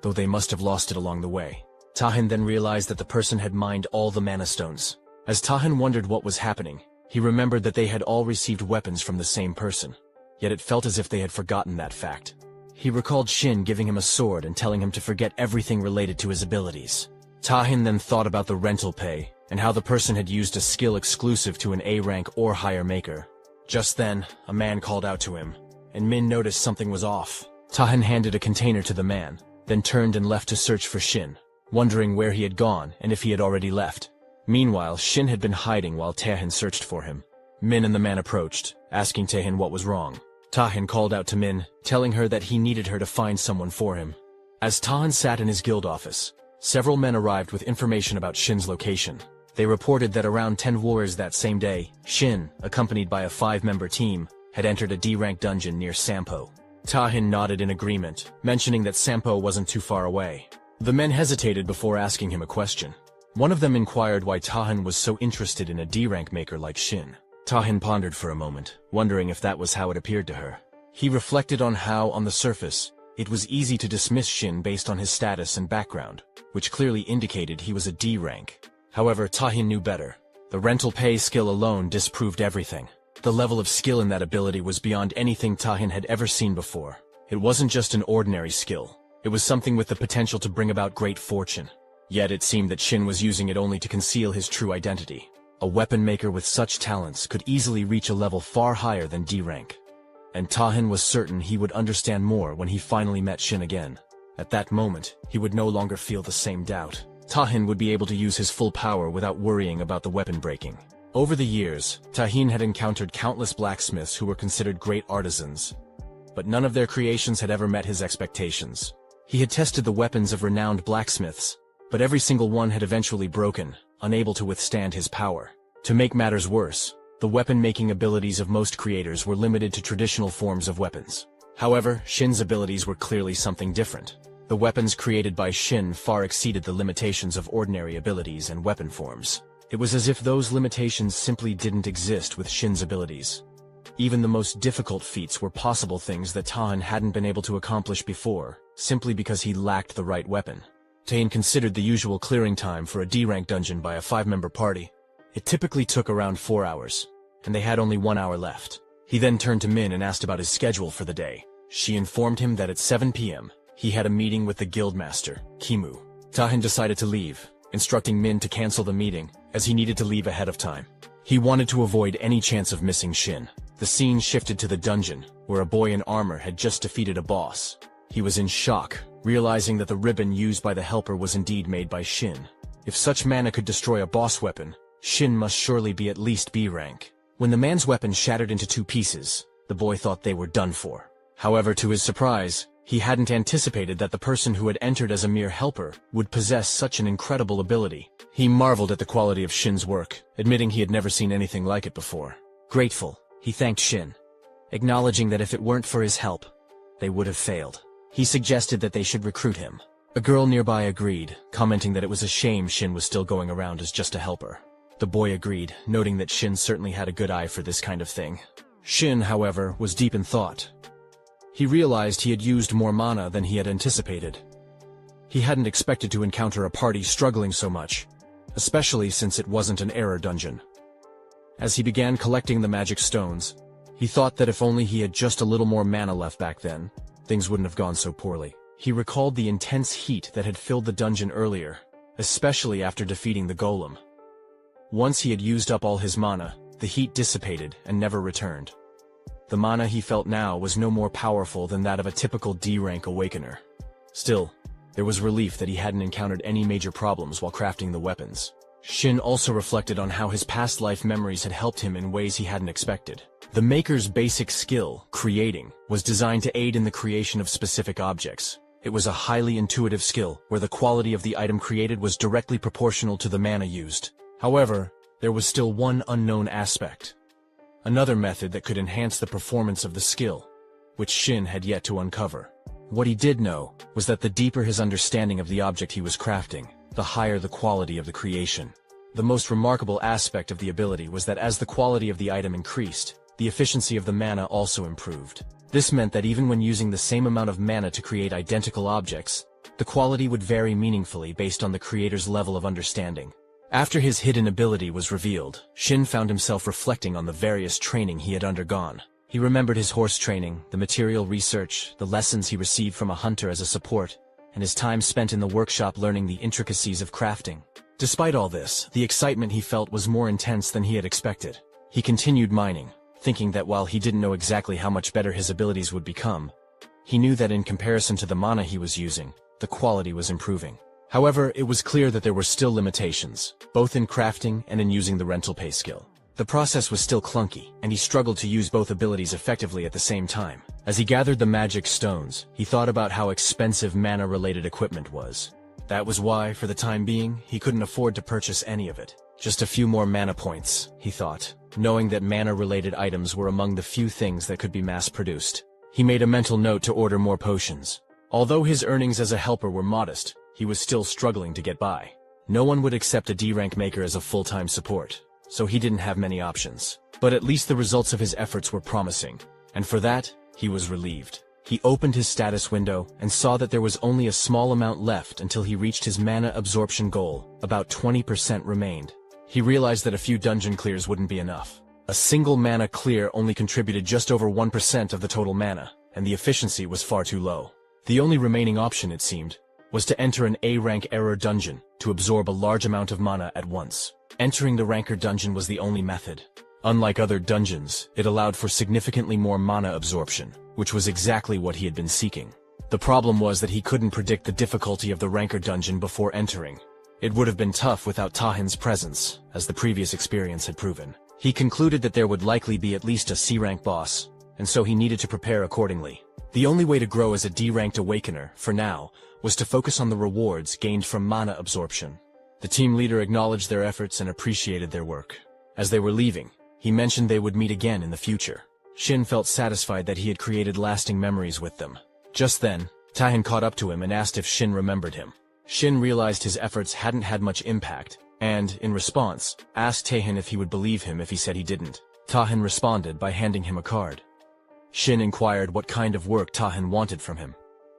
though they must have lost it along the way. Tahin then realized that the person had mined all the mana stones. As Tahin wondered what was happening, he remembered that they had all received weapons from the same person, yet it felt as if they had forgotten that fact. He recalled Shin giving him a sword and telling him to forget everything related to his abilities. Tahin then thought about the rental pay, and how the person had used a skill exclusive to an A-rank or higher maker. Just then, a man called out to him, and Min noticed something was off. Tahin handed a container to the man, then turned and left to search for Shin, wondering where he had gone and if he had already left. Meanwhile, Shin had been hiding while Tahin searched for him. Min and the man approached, asking Tahin what was wrong. Tahin called out to Min, telling her that he needed her to find someone for him. As Tahin sat in his guild office, several men arrived with information about Shin's location. They reported that around 10 warriors that same day, Shin, accompanied by a 5-member team, had entered a D-rank dungeon near Sampo. Tahin nodded in agreement, mentioning that Sampo wasn't too far away. The men hesitated before asking him a question. One of them inquired why Tahin was so interested in a D-rank maker like Shin. Tahin pondered for a moment, wondering if that was how it appeared to her. He reflected on how, on the surface, It was easy to dismiss Shin based on his status and background, which clearly indicated he was a D rank. However, Tahin knew better. The rental pay skill alone disproved everything. The level of skill in that ability was beyond anything Tahin had ever seen before. It wasn't just an ordinary skill. It was something with the potential to bring about great fortune. Yet it seemed that Shin was using it only to conceal his true identity. A weapon maker with such talents could easily reach a level far higher than D rank. And Tahin was certain he would understand more when he finally met Shin again. At that moment, he would no longer feel the same doubt. Tahin would be able to use his full power without worrying about the weapon breaking. Over the years, Tahin had encountered countless blacksmiths who were considered great artisans, but none of their creations had ever met his expectations. He had tested the weapons of renowned blacksmiths, but every single one had eventually broken, unable to withstand his power. To make matters worse, the weapon-making abilities of most creators were limited to traditional forms of weapons. However, Shin's abilities were clearly something different. The weapons created by Shin far exceeded the limitations of ordinary abilities and weapon forms. It was as if those limitations simply didn't exist with Shin's abilities. Even the most difficult feats were possible things that Tahin hadn't been able to accomplish before, simply because he lacked the right weapon. Tahin considered the usual clearing time for a D-rank dungeon by a 5-member party. It typically took around 4 hours, and they had only 1 hour left. He then turned to Min and asked about his schedule for the day. She informed him that at 7 p.m., he had a meeting with the guildmaster, Kimu. Tahin decided to leave, instructing Min to cancel the meeting, as he needed to leave ahead of time. He wanted to avoid any chance of missing Shin. The scene shifted to the dungeon, where a boy in armor had just defeated a boss. He was in shock, realizing that the ribbon used by the helper was indeed made by Shin. If such mana could destroy a boss weapon, Shin must surely be at least B rank. When the man's weapon shattered into 2 pieces, the boy thought they were done for. However, to his surprise, he hadn't anticipated that the person who had entered as a mere helper would possess such an incredible ability. He marveled at the quality of Shin's work, admitting he had never seen anything like it before. Grateful, he thanked Shin, acknowledging that if it weren't for his help, they would have failed. He suggested that they should recruit him. A girl nearby agreed, commenting that it was a shame Shin was still going around as just a helper. The boy agreed, noting that Shin certainly had a good eye for this kind of thing. Shin, however, was deep in thought. He realized he had used more mana than he had anticipated. He hadn't expected to encounter a party struggling so much, especially since it wasn't an error dungeon. As he began collecting the magic stones, he thought that if only he had just a little more mana left back then, things wouldn't have gone so poorly. He recalled the intense heat that had filled the dungeon earlier, especially after defeating the golem. Once he had used up all his mana, the heat dissipated and never returned. The mana he felt now was no more powerful than that of a typical D-rank awakener. Still, there was relief that he hadn't encountered any major problems while crafting the weapons. Shin also reflected on how his past life memories had helped him in ways he hadn't expected. The maker's basic skill, creating, was designed to aid in the creation of specific objects. It was a highly intuitive skill, where the quality of the item created was directly proportional to the mana used. However, there was still one unknown aspect. Another method that could enhance the performance of the skill, which Shin had yet to uncover. What he did know was that the deeper his understanding of the object he was crafting, the higher the quality of the creation. The most remarkable aspect of the ability was that as the quality of the item increased, the efficiency of the mana also improved. This meant that even when using the same amount of mana to create identical objects, the quality would vary meaningfully based on the creator's level of understanding. After his hidden ability was revealed, Shin found himself reflecting on the various training he had undergone. He remembered his horse training, the material research, the lessons he received from a hunter as a support, and his time spent in the workshop learning the intricacies of crafting. Despite all this, the excitement he felt was more intense than he had expected. He continued mining, thinking that while he didn't know exactly how much better his abilities would become, he knew that in comparison to the mana he was using, the quality was improving. However, it was clear that there were still limitations, both in crafting and in using the rental pay skill. The process was still clunky, and he struggled to use both abilities effectively at the same time. As he gathered the magic stones, he thought about how expensive mana-related equipment was. That was why, for the time being, he couldn't afford to purchase any of it. Just a few more mana points, he thought, knowing that mana-related items were among the few things that could be mass-produced. He made a mental note to order more potions. Although his earnings as a helper were modest, he was still struggling to get by. No one would accept a D-rank maker as a full-time support, so he didn't have many options. But at least the results of his efforts were promising, and for that, he was relieved. He opened his status window and saw that there was only a small amount left until he reached his mana absorption goal. About 20% remained. He realized that a few dungeon clears wouldn't be enough. A single mana clear only contributed just over 1% of the total mana, and the efficiency was far too low. The only remaining option, it seemed, was to enter an A-rank error dungeon to absorb a large amount of mana at once. Entering the ranker dungeon was the only method. Unlike other dungeons, it allowed for significantly more mana absorption, which was exactly what he had been seeking. The problem was that he couldn't predict the difficulty of the ranker dungeon before entering. It would have been tough without Tahin's presence, as the previous experience had proven. He concluded that there would likely be at least a C-rank boss, and so he needed to prepare accordingly. The only way to grow as a D-ranked awakener, for now, was to focus on the rewards gained from mana absorption. The team leader acknowledged their efforts and appreciated their work. As they were leaving, he mentioned they would meet again in the future. Shin felt satisfied that he had created lasting memories with them. Just then, Tahin caught up to him and asked if Shin remembered him. Shin realized his efforts hadn't had much impact, and, in response, asked Tahin if he would believe him if he said he didn't. Tahin responded by handing him a card. Shin inquired what kind of work Tahin wanted from him.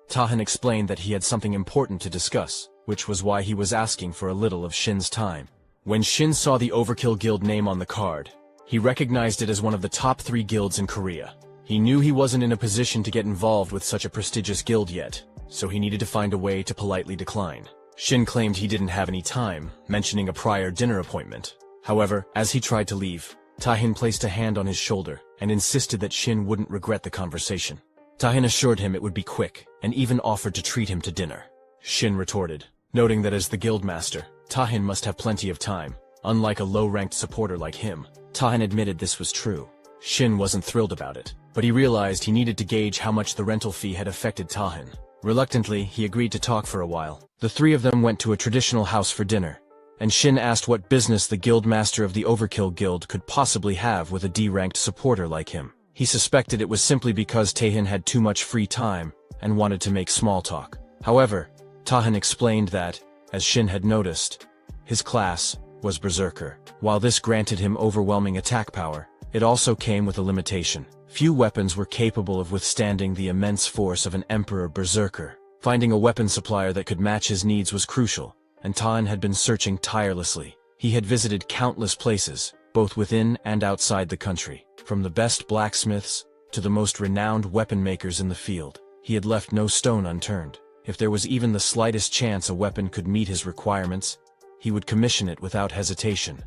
Tahin explained that he had something important to discuss, which was why he was asking for a little of Shin's time. When Shin saw the Overkill Guild name on the card, he recognized it as one of the top 3 guilds in Korea. He knew he wasn't in a position to get involved with such a prestigious guild yet, so he needed to find a way to politely decline. Shin claimed he didn't have any time, mentioning a prior dinner appointment. However, as he tried to leave, Tahin placed a hand on his shoulder and insisted that Shin wouldn't regret the conversation. Tahin assured him it would be quick, and even offered to treat him to dinner. Shin retorted, noting that as the guildmaster, Tahin must have plenty of time. Unlike a low-ranked supporter like him, Tahin admitted this was true. Shin wasn't thrilled about it, but he realized he needed to gauge how much the rental fee had affected Tahin. Reluctantly, he agreed to talk for a while. The 3 of them went to a traditional house for dinner, and Shin asked what business the guildmaster of the Overkill Guild could possibly have with a D-ranked supporter like him. He suspected it was simply because Tahin had too much free time and wanted to make small talk. However, Tahin explained that, as Shin had noticed, his class was Berserker. While this granted him overwhelming attack power, it also came with a limitation. Few weapons were capable of withstanding the immense force of an Emperor Berserker. Finding a weapon supplier that could match his needs was crucial, and Tahin had been searching tirelessly. He had visited countless places, both within and outside the country. From the best blacksmiths to the most renowned weapon makers in the field, he had left no stone unturned. If there was even the slightest chance a weapon could meet his requirements, he would commission it without hesitation,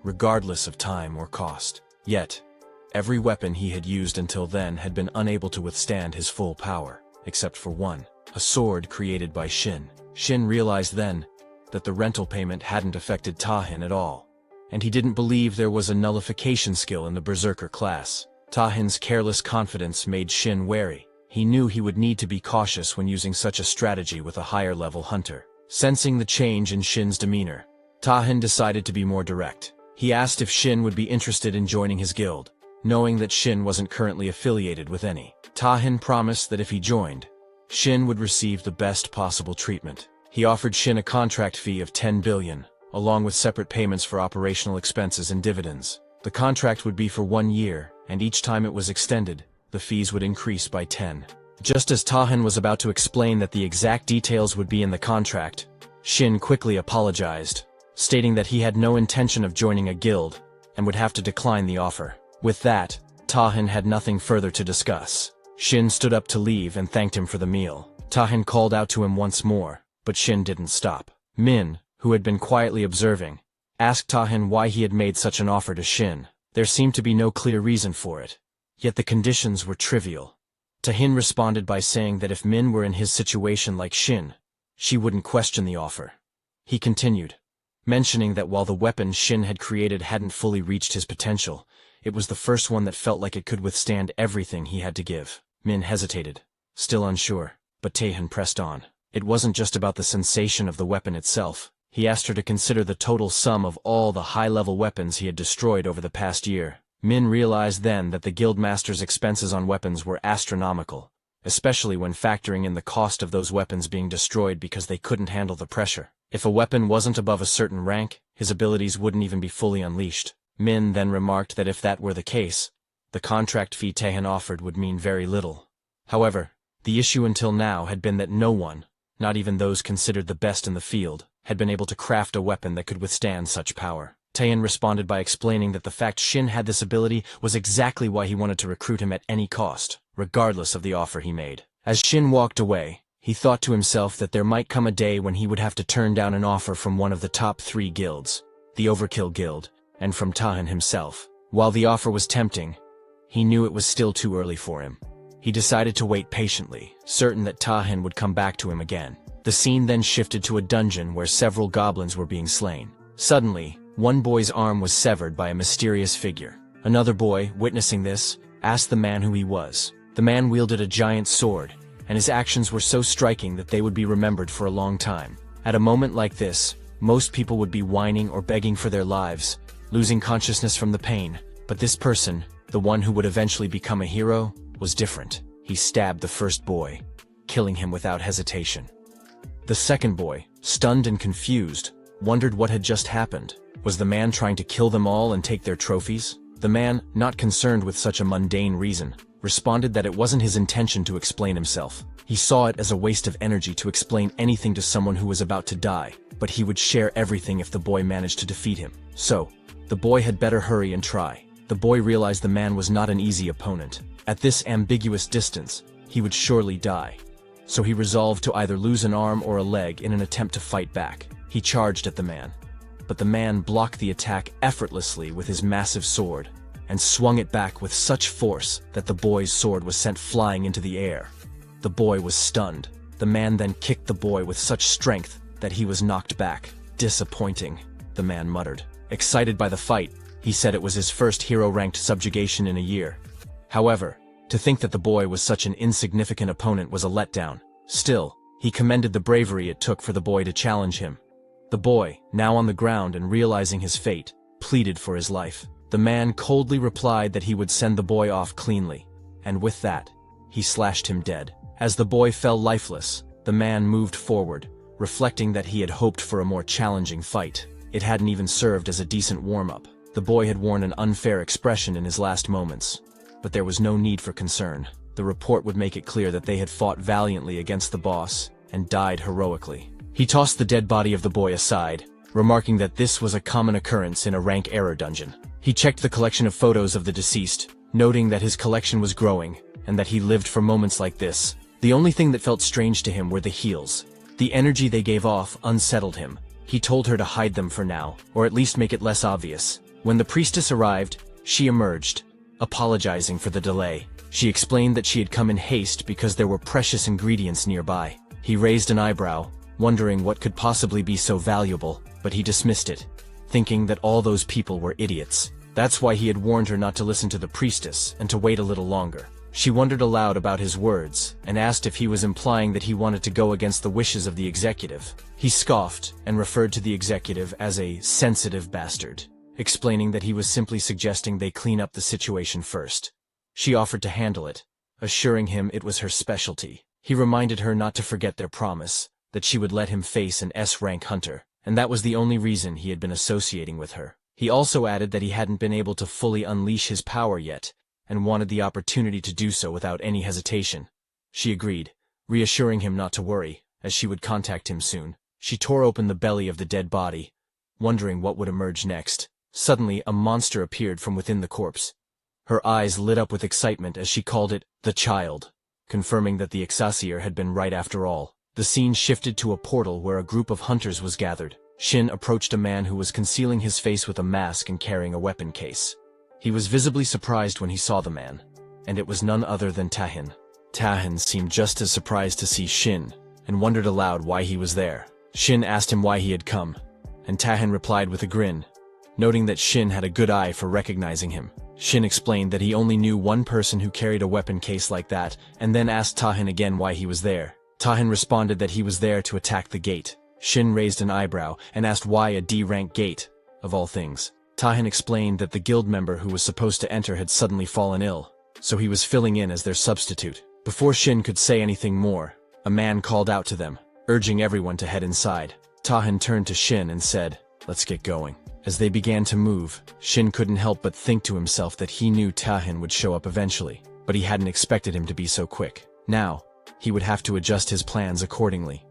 regardless of time or cost. Yet, every weapon he had used until then had been unable to withstand his full power, except for one, a sword created by Shin. Shin realized then that the rental payment hadn't affected Tahin at all, and he didn't believe there was a nullification skill in the Berserker class. Tahin's careless confidence made Shin wary. He knew he would need to be cautious when using such a strategy with a higher-level hunter. Sensing the change in Shin's demeanor, Tahin decided to be more direct. He asked if Shin would be interested in joining his guild, knowing that Shin wasn't currently affiliated with any. Tahin promised that if he joined, Shin would receive the best possible treatment. He offered Shin a contract fee of 10 billion, along with separate payments for operational expenses and dividends. The contract would be for 1 year, and each time it was extended, the fees would increase by 10. Just as Tahin was about to explain that the exact details would be in the contract, Shin quickly apologized, stating that he had no intention of joining a guild, and would have to decline the offer. With that, Tahin had nothing further to discuss. Shin stood up to leave and thanked him for the meal. Tahin called out to him once more, but Shin didn't stop. Min, who had been quietly observing, asked Tahin why he had made such an offer to Shin. There seemed to be no clear reason for it, yet the conditions were trivial. Tahin responded by saying that if Min were in his situation like Shin, she wouldn't question the offer. He continued, mentioning that while the weapon Shin had created hadn't fully reached his potential, it was the first one that felt like it could withstand everything he had to give. Min hesitated, still unsure, but Tahin pressed on. It wasn't just about the sensation of the weapon itself. He asked her to consider the total sum of all the high-level weapons he had destroyed over the past year. Min realized then that the guildmaster's expenses on weapons were astronomical, especially when factoring in the cost of those weapons being destroyed because they couldn't handle the pressure. If a weapon wasn't above a certain rank, his abilities wouldn't even be fully unleashed. Min then remarked that if that were the case, the contract fee Tahin offered would mean very little. However, The issue until now had been that no one, not even those considered the best in the field, had been able to craft a weapon that could withstand such power. Taehin responded by explaining that the fact Shin had this ability was exactly why he wanted to recruit him at any cost, regardless of the offer he made. As Shin walked away, he thought to himself that there might come a day when he would have to turn down an offer from one of the top 3 guilds, the Overkill Guild, and from Taehin himself. While the offer was tempting, he knew it was still too early for him. He decided to wait patiently, certain that Taehin would come back to him again. The scene then shifted to a dungeon where several goblins were being slain. Suddenly, one boy's arm was severed by a mysterious figure. Another boy, witnessing this, asked the man who he was. The man wielded a giant sword, and his actions were so striking that they would be remembered for a long time. At a moment like this, most people would be whining or begging for their lives, losing consciousness from the pain. But this person, the one who would eventually become a hero, was different. He stabbed the first boy, killing him without hesitation. The second boy, stunned and confused, wondered what had just happened. Was the man trying to kill them all and take their trophies? The man, not concerned with such a mundane reason, responded that it wasn't his intention to explain himself. He saw it as a waste of energy to explain anything to someone who was about to die, but he would share everything if the boy managed to defeat him. So, the boy had better hurry and try. The boy realized the man was not an easy opponent. At this ambiguous distance, he would surely die. So he resolved to either lose an arm or a leg in an attempt to fight back. He charged at the man. But the man blocked the attack effortlessly with his massive sword, and swung it back with such force that the boy's sword was sent flying into the air. The boy was stunned. The man then kicked the boy with such strength that he was knocked back. Disappointing, the man muttered. Excited by the fight, he said it was his first hero-ranked subjugation in a year. However, to think that the boy was such an insignificant opponent was a letdown. Still, he commended the bravery it took for the boy to challenge him. The boy, now on the ground and realizing his fate, pleaded for his life. The man coldly replied that he would send the boy off cleanly, and with that, he slashed him dead. As the boy fell lifeless, the man moved forward, reflecting that he had hoped for a more challenging fight. It hadn't even served as a decent warm-up. The boy had worn an unfair expression in his last moments, but there was no need for concern. The report would make it clear that they had fought valiantly against the boss and died heroically. He tossed the dead body of the boy aside, remarking that this was a common occurrence in a rank error dungeon. He checked the collection of photos of the deceased, noting that his collection was growing, and that he lived for moments like this. The only thing that felt strange to him were the heals. The energy they gave off unsettled him. He told her to hide them for now, or at least make it less obvious. When the priestess arrived, she emerged, apologizing for the delay. She explained that she had come in haste because there were precious ingredients nearby. He raised an eyebrow, wondering what could possibly be so valuable, but he dismissed it, thinking that all those people were idiots. That's why he had warned her not to listen to the priestess and to wait a little longer. She wondered aloud about his words and asked if he was implying that he wanted to go against the wishes of the executive. He scoffed and referred to the executive as a sensitive bastard, explaining that he was simply suggesting they clean up the situation first. She offered to handle it, assuring him it was her specialty. He reminded her not to forget their promise, that she would let him face an S-rank hunter, and that was the only reason he had been associating with her. He also added that he hadn't been able to fully unleash his power yet, and wanted the opportunity to do so without any hesitation. She agreed, reassuring him not to worry, as she would contact him soon. She tore open the belly of the dead body, wondering what would emerge next. Suddenly, a monster appeared from within the corpse. Her eyes lit up with excitement as she called it, the child, confirming that the Excelsior had been right after all. The scene shifted to a portal where a group of hunters was gathered. Shin approached a man who was concealing his face with a mask and carrying a weapon case. He was visibly surprised when he saw the man, and it was none other than Taehin. Taehin seemed just as surprised to see Shin, and wondered aloud why he was there. Shin asked him why he had come, and Taehin replied with a grin, noting that Shin had a good eye for recognizing him. Shin explained that he only knew one person who carried a weapon case like that, and then asked Taehin again why he was there. Taehin responded that he was there to attack the gate. Shin raised an eyebrow and asked why a D-rank gate, of all things. Taehin explained that the guild member who was supposed to enter had suddenly fallen ill, so he was filling in as their substitute. Before Shin could say anything more, a man called out to them, urging everyone to head inside. Taehin turned to Shin and said, "Let's get going." As they began to move, Shin couldn't help but think to himself that he knew Taehin would show up eventually, but he hadn't expected him to be so quick. Now, he would have to adjust his plans accordingly.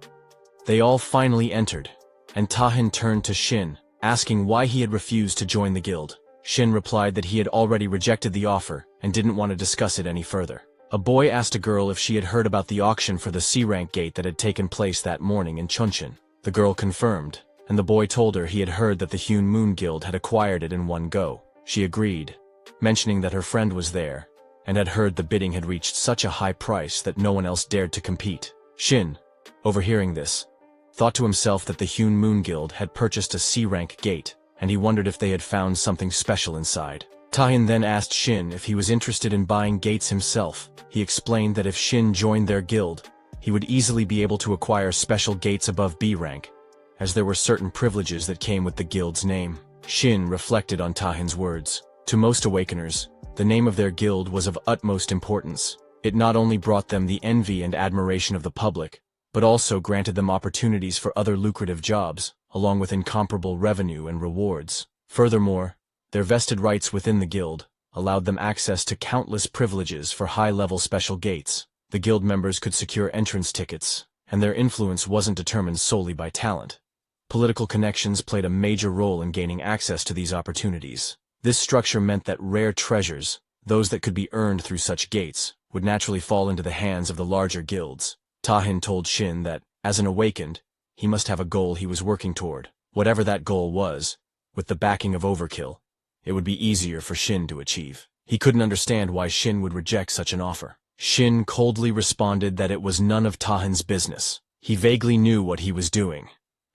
They all finally entered, and Tahin turned to Shin, asking why he had refused to join the guild. Shin replied that he had already rejected the offer and didn't want to discuss it any further. A boy asked a girl if she had heard about the auction for the C-rank gate that had taken place that morning in Chunshin. The girl confirmed, and the boy told her he had heard that the Hewn Moon Guild had acquired it in one go. She agreed, mentioning that her friend was there, and had heard the bidding had reached such a high price that no one else dared to compete. Shin, overhearing this, thought to himself that the Hewn Moon Guild had purchased a C-rank gate, and he wondered if they had found something special inside. Tahin then asked Shin if he was interested in buying gates himself. He explained that if Shin joined their guild, he would easily be able to acquire special gates above B rank, as there were certain privileges that came with the guild's name. Shin reflected on Tahin's words. To most awakeners, the name of their guild was of utmost importance. It not only brought them the envy and admiration of the public, but also granted them opportunities for other lucrative jobs, along with incomparable revenue and rewards. Furthermore, their vested rights within the guild allowed them access to countless privileges for high-level special gates. The guild members could secure entrance tickets, and their influence wasn't determined solely by talent. Political connections played a major role in gaining access to these opportunities. This structure meant that rare treasures, those that could be earned through such gates, would naturally fall into the hands of the larger guilds. Tahin told Shin that, as an awakened, he must have a goal he was working toward. Whatever that goal was, with the backing of Overkill, it would be easier for Shin to achieve. He couldn't understand why Shin would reject such an offer. Shin coldly responded that it was none of Tahin's business. He vaguely knew what he was doing,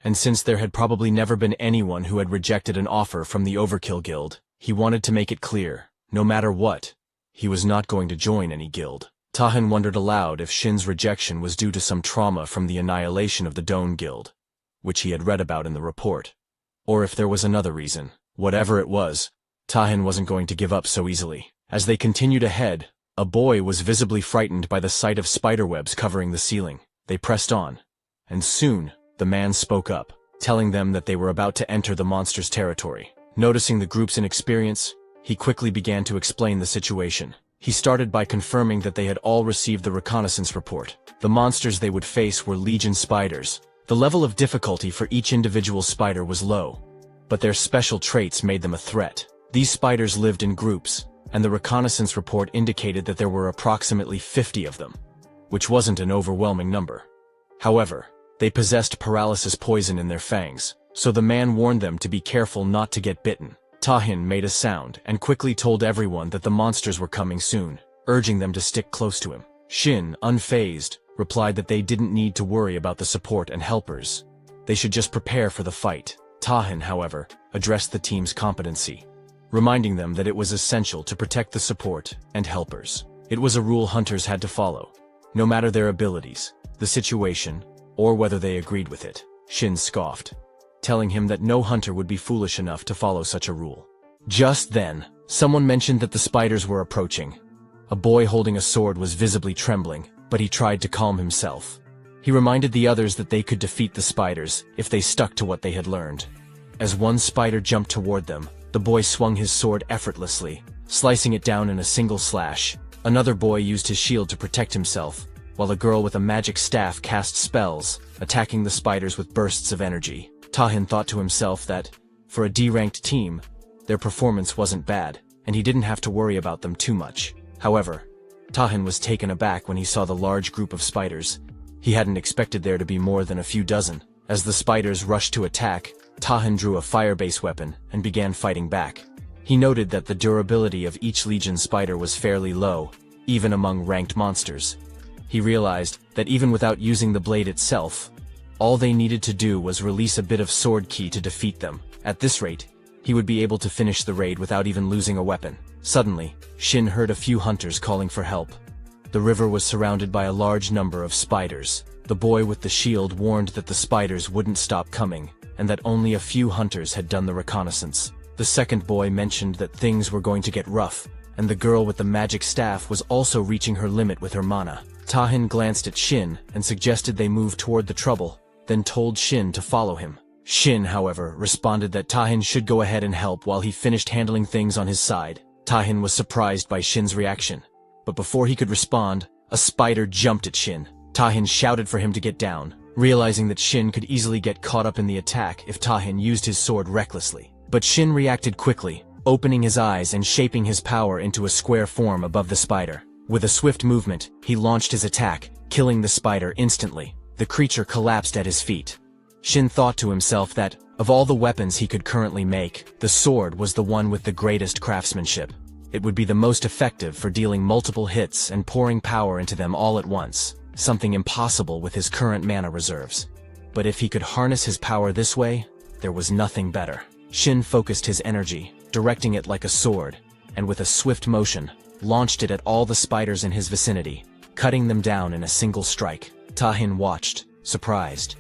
and since there had probably never been anyone who had rejected an offer from the Overkill Guild, he wanted to make it clear, no matter what, he was not going to join any guild. Tahin wondered aloud if Shin's rejection was due to some trauma from the annihilation of the Doan Guild, which he had read about in the report, or if there was another reason. Whatever it was, Tahin wasn't going to give up so easily. As they continued ahead, a boy was visibly frightened by the sight of spiderwebs covering the ceiling. They pressed on, and soon, the man spoke up, telling them that they were about to enter the monster's territory. Noticing the group's inexperience, he quickly began to explain the situation. He started by confirming that they had all received the reconnaissance report. The monsters they would face were legion spiders. The level of difficulty for each individual spider was low, but their special traits made them a threat. These spiders lived in groups, and the reconnaissance report indicated that there were approximately 50 of them, which wasn't an overwhelming number. However, they possessed paralysis poison in their fangs, so the man warned them to be careful not to get bitten. Tahin made a sound and quickly told everyone that the monsters were coming soon, urging them to stick close to him. Shin, unfazed, replied that they didn't need to worry about the support and helpers. They should just prepare for the fight. Tahin, however, addressed the team's competency, reminding them that it was essential to protect the support and helpers. It was a rule hunters had to follow, no matter their abilities, the situation, or whether they agreed with it. Shin scoffed, telling him that no hunter would be foolish enough to follow such a rule. Just then, someone mentioned that the spiders were approaching. A boy holding a sword was visibly trembling, but he tried to calm himself. He reminded the others that they could defeat the spiders if they stuck to what they had learned. As one spider jumped toward them, the boy swung his sword effortlessly, slicing it down in a single slash. Another boy used his shield to protect himself, while a girl with a magic staff cast spells, attacking the spiders with bursts of energy. Tahin thought to himself that, for a D-ranked team, their performance wasn't bad, and he didn't have to worry about them too much. However, Tahin was taken aback when he saw the large group of spiders. He hadn't expected there to be more than a few dozen. As the spiders rushed to attack, Tahin drew a fire-based weapon and began fighting back. He noted that the durability of each legion spider was fairly low, even among ranked monsters. He realized that even without using the blade itself, all they needed to do was release a bit of sword ki to defeat them. At this rate, he would be able to finish the raid without even losing a weapon. Suddenly, Shin heard a few hunters calling for help. The river was surrounded by a large number of spiders. The boy with the shield warned that the spiders wouldn't stop coming, and that only a few hunters had done the reconnaissance. The second boy mentioned that things were going to get rough, and the girl with the magic staff was also reaching her limit with her mana. Tahin glanced at Shin and suggested they move toward the trouble, then told Shin to follow him. Shin, however, responded that Tahin should go ahead and help while he finished handling things on his side. Tahin was surprised by Shin's reaction, but before he could respond, a spider jumped at Shin. Tahin shouted for him to get down, realizing that Shin could easily get caught up in the attack if Tahin used his sword recklessly. But Shin reacted quickly, opening his eyes and shaping his power into a square form above the spider. With a swift movement, he launched his attack, killing the spider instantly. The creature collapsed at his feet. Shin thought to himself that, of all the weapons he could currently make, the sword was the one with the greatest craftsmanship. It would be the most effective for dealing multiple hits and pouring power into them all at once, something impossible with his current mana reserves. But if he could harness his power this way, there was nothing better. Shin focused his energy, directing it like a sword, and with a swift motion, launched it at all the spiders in his vicinity, cutting them down in a single strike. Tahin watched, surprised,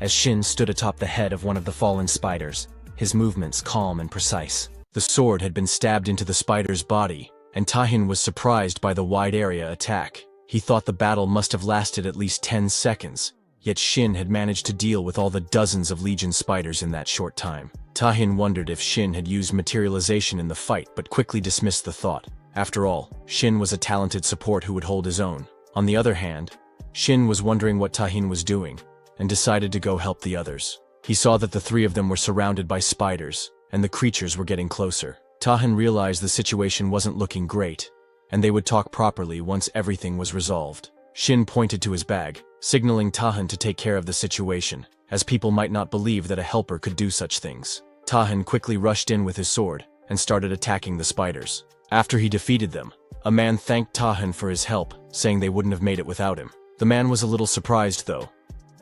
as Shin stood atop the head of one of the fallen spiders, his movements calm and precise. The sword had been stabbed into the spider's body, and Tahin was surprised by the wide area attack. He thought the battle must have lasted at least 10 seconds, yet Shin had managed to deal with all the dozens of Legion spiders in that short time. Tahin wondered if Shin had used materialization in the fight, but quickly dismissed the thought. After all, Shin was a talented support who would hold his own. On the other hand, Shin was wondering what Tahin was doing, and decided to go help the others. He saw that the three of them were surrounded by spiders, and the creatures were getting closer. Tahin realized the situation wasn't looking great, and they would talk properly once everything was resolved. Shin pointed to his bag, signaling Tahin to take care of the situation, as people might not believe that a helper could do such things. Tahin quickly rushed in with his sword, and started attacking the spiders. After he defeated them, a man thanked Tahin for his help, saying they wouldn't have made it without him. The man was a little surprised though,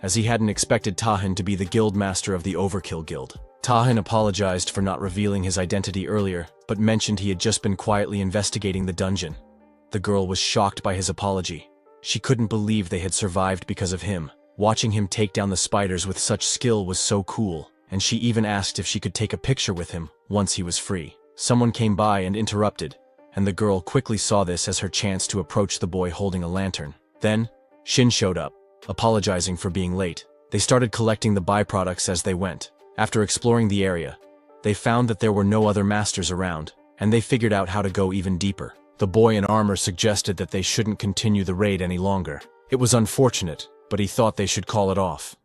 as he hadn't expected Tahin to be the guild master of the Overkill Guild. Tahin apologized for not revealing his identity earlier, but mentioned he had just been quietly investigating the dungeon. The girl was shocked by his apology. She couldn't believe they had survived because of him. Watching him take down the spiders with such skill was so cool, and she even asked if she could take a picture with him once he was free. Someone came by and interrupted, and the girl quickly saw this as her chance to approach the boy holding a lantern. Then, Shin showed up, apologizing for being late. They started collecting the byproducts as they went. After exploring the area, they found that there were no other masters around, and they figured out how to go even deeper. The boy in armor suggested that they shouldn't continue the raid any longer. It was unfortunate, but he thought they should call it off.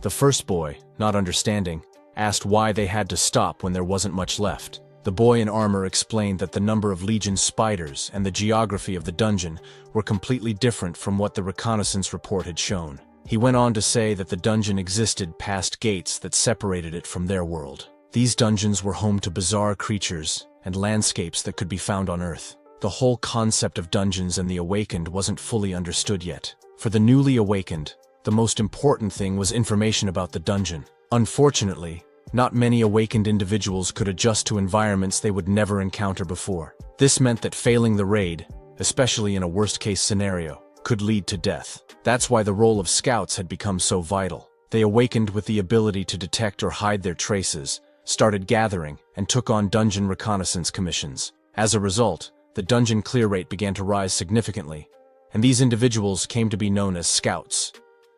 The first boy, not understanding, asked why they had to stop when there wasn't much left. The boy in armor explained that the number of Legion spiders and the geography of the dungeon were completely different from what the reconnaissance report had shown. He went on to say that the dungeon existed past gates that separated it from their world. These dungeons were home to bizarre creatures and landscapes that could be found on Earth. The whole concept of dungeons and the awakened wasn't fully understood yet. For the newly awakened, the most important thing was information about the dungeon. Unfortunately, not many awakened individuals could adjust to environments they would never encounter before. This meant that failing the raid, especially in a worst-case scenario, could lead to death. That's why the role of scouts had become so vital. They awakened with the ability to detect or hide their traces, started gathering, and took on dungeon reconnaissance commissions. As a result, the dungeon clear rate began to rise significantly, and these individuals came to be known as scouts.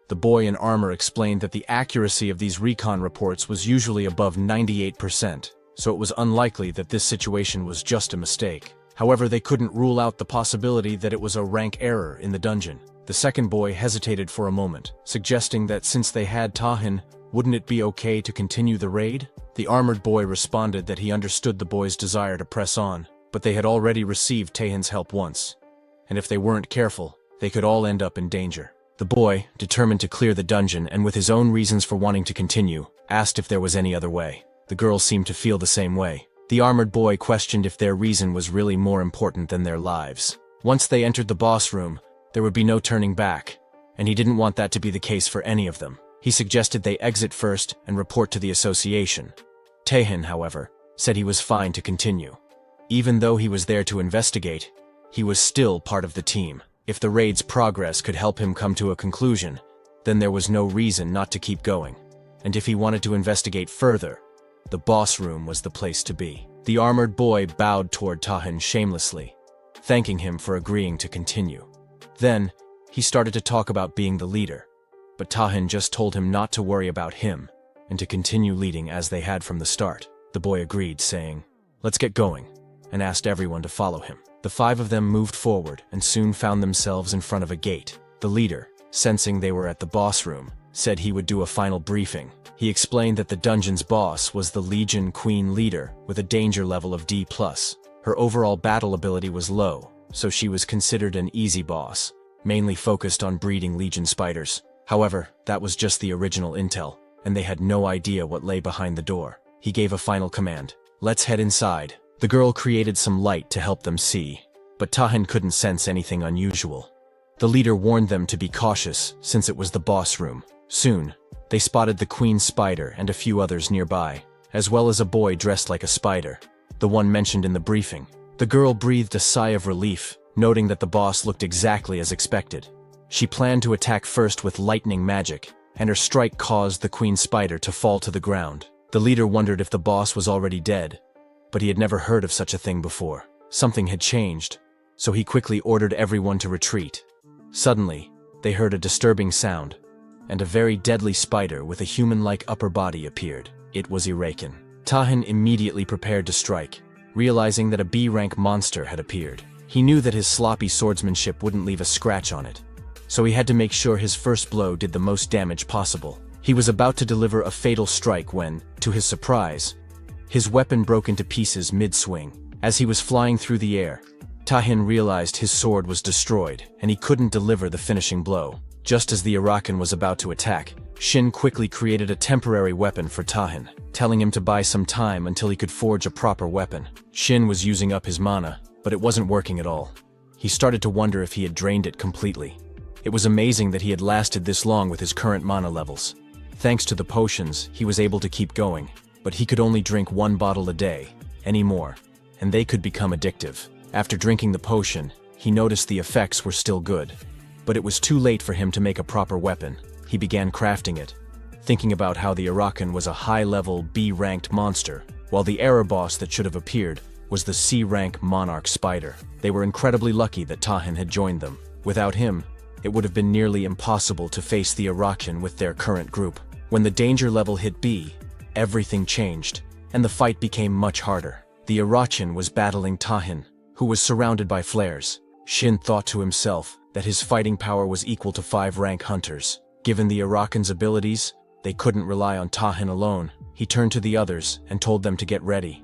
The boy in armor explained that the accuracy of these recon reports was usually above 98%, so it was unlikely that this situation was just a mistake. However, they couldn't rule out the possibility that it was a rank error in the dungeon. The second boy hesitated for a moment, suggesting that since they had Tahin, wouldn't it be okay to continue the raid? The armored boy responded that he understood the boy's desire to press on, but they had already received Tahin's help once, and if they weren't careful, they could all end up in danger. The boy, determined to clear the dungeon and with his own reasons for wanting to continue, asked if there was any other way. The girl seemed to feel the same way. The armored boy questioned if their reason was really more important than their lives. Once they entered the boss room, there would be no turning back, and he didn't want that to be the case for any of them. He suggested they exit first and report to the association. Tahin, however, said he was fine to continue. Even though he was there to investigate, he was still part of the team. If the raid's progress could help him come to a conclusion, then there was no reason not to keep going. And if he wanted to investigate further, the boss room was the place to be. The armored boy bowed toward Tahin shamelessly, thanking him for agreeing to continue. Then, he started to talk about being the leader, but Tahin just told him not to worry about him and to continue leading as they had from the start. The boy agreed, saying, "Let's get going," and asked everyone to follow him. The five of them moved forward and soon found themselves in front of a gate. The leader, sensing they were at the boss room, said he would do a final briefing. He explained that the dungeon's boss was the Legion Queen leader with a danger level of D+. Her overall battle ability was low, so she was considered an easy boss, mainly focused on breeding Legion spiders. However, that was just the original intel, and they had no idea what lay behind the door. He gave a final command. "Let's head inside." The girl created some light to help them see, but Tahin couldn't sense anything unusual. The leader warned them to be cautious since it was the boss room. Soon, they spotted the queen spider and a few others nearby, as well as a boy dressed like a spider, the one mentioned in the briefing. The girl breathed a sigh of relief, noting that the boss looked exactly as expected. She planned to attack first with lightning magic, and her strike caused the queen spider to fall to the ground. The leader wondered if the boss was already dead, but he had never heard of such a thing before. Something had changed, so he quickly ordered everyone to retreat. Suddenly, they heard a disturbing sound, and a very deadly spider with a human-like upper body appeared. It was Awakens. Tahin immediately prepared to strike, realizing that a B-rank monster had appeared. He knew that his sloppy swordsmanship wouldn't leave a scratch on it, so he had to make sure his first blow did the most damage possible. He was about to deliver a fatal strike when, to his surprise, his weapon broke into pieces mid-swing. As he was flying through the air, Tahin realized his sword was destroyed, and he couldn't deliver the finishing blow. Just as the Awakens was about to attack, Shin quickly created a temporary weapon for Tahin, telling him to buy some time until he could forge a proper weapon. Shin was using up his mana, but it wasn't working at all. He started to wonder if he had drained it completely. It was amazing that he had lasted this long with his current mana levels. Thanks to the potions, he was able to keep going, but he could only drink 1 bottle a day, anymore, and they could become addictive. After drinking the potion, he noticed the effects were still good, but it was too late for him to make a proper weapon. He began crafting it, thinking about how the Awakens was a high-level B-ranked monster, while the error boss that should have appeared was the C-rank monarch spider. They were incredibly lucky that Tahin had joined them. Without him, it would have been nearly impossible to face the Awakens with their current group. When the danger level hit B, everything changed, and the fight became much harder. The Awakens was battling Tahin, who was surrounded by flares. Shin thought to himself that his fighting power was equal to 5-rank hunters. Given the Awakens' abilities, they couldn't rely on Tahin alone. He turned to the others and told them to get ready.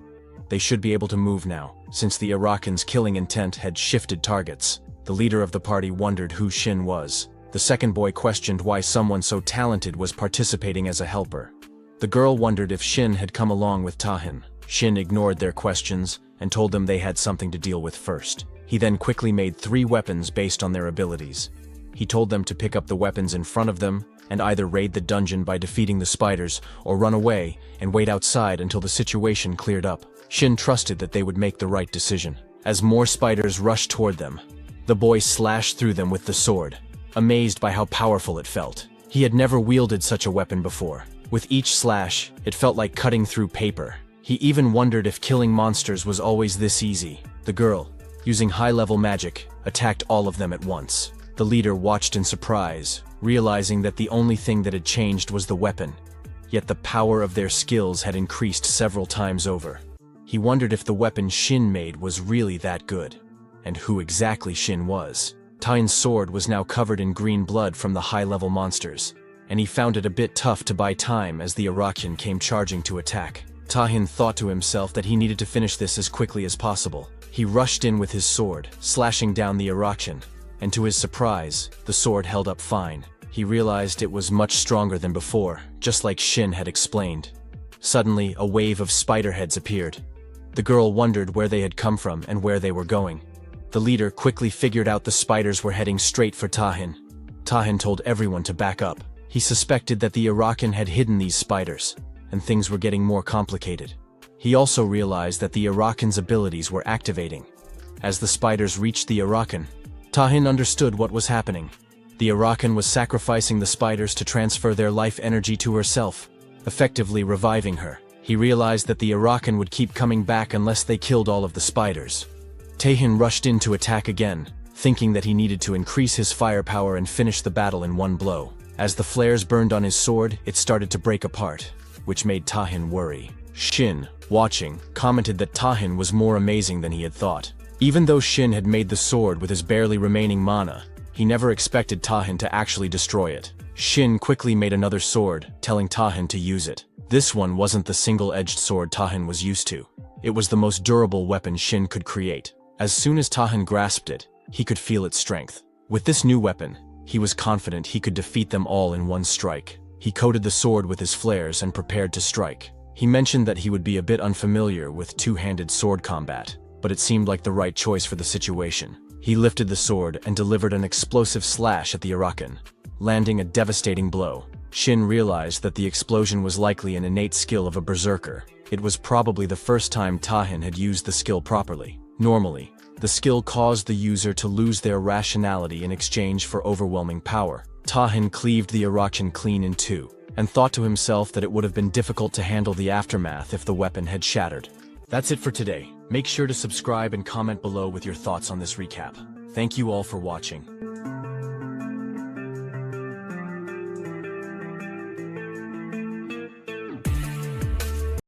They should be able to move now, since the Awakens' killing intent had shifted targets. The leader of the party wondered who Shin was. The second boy questioned why someone so talented was participating as a helper. The girl wondered if Shin had come along with Tahin. Shin ignored their questions and told them they had something to deal with first. He then quickly made 3 weapons based on their abilities. He told them to pick up the weapons in front of them and either raid the dungeon by defeating the spiders or run away and wait outside until the situation cleared up. Shin trusted that they would make the right decision. As more spiders rushed toward them, the boy slashed through them with the sword, amazed by how powerful it felt. He had never wielded such a weapon before. With each slash, it felt like cutting through paper. He even wondered if killing monsters was always this easy. The girl, using high-level magic, attacked all of them at once. The leader watched in surprise, realizing that the only thing that had changed was the weapon, yet the power of their skills had increased several times over. He wondered if the weapon Shin made was really that good, and who exactly Shin was. Tahin's sword was now covered in green blood from the high-level monsters, and he found it a bit tough to buy time as the Awakens came charging to attack. Tahin thought to himself that he needed to finish this as quickly as possible. He rushed in with his sword, slashing down the Awakens, and to his surprise, the sword held up fine. He realized it was much stronger than before, just like Shin had explained. Suddenly, a wave of spider heads appeared. The girl wondered where they had come from and where they were going. The leader quickly figured out the spiders were heading straight for Tahin. Tahin told everyone to back up. He suspected that the Awakens had hidden these spiders, and things were getting more complicated. He also realized that the Awakens' abilities were activating. As the spiders reached the Awakens, Tahin understood what was happening. The Awakens was sacrificing the spiders to transfer their life energy to herself, effectively reviving her. He realized that the Awakens would keep coming back unless they killed all of the spiders. Tahin rushed in to attack again, thinking that he needed to increase his firepower and finish the battle in one blow. As the flares burned on his sword, it started to break apart, which made Tahin worry. Shin, watching, commented that Tahin was more amazing than he had thought. Even though Shin had made the sword with his barely remaining mana, He never expected Tahin to actually destroy it. Shin quickly made another sword, telling Tahin to use it. This one wasn't the single-edged sword Tahin was used to. It was the most durable weapon Shin could create. As soon as Tahin grasped it, he could feel its strength. With this new weapon, he was confident he could defeat them all in one strike. He coated the sword with his flares and prepared to strike. He mentioned that he would be a bit unfamiliar with two-handed sword combat, but it seemed like the right choice for the situation. He lifted the sword and delivered an explosive slash at the Arakan, landing a devastating blow. Shin realized that the explosion was likely an innate skill of a berserker. It was probably the first time Tahin had used the skill properly. Normally, the skill caused the user to lose their rationality in exchange for overwhelming power. Tahin cleaved the Arakan clean in two, and thought to himself that it would have been difficult to handle the aftermath if the weapon had shattered. That's it for today. Make sure to subscribe and comment below with your thoughts on this recap. Thank you all for watching.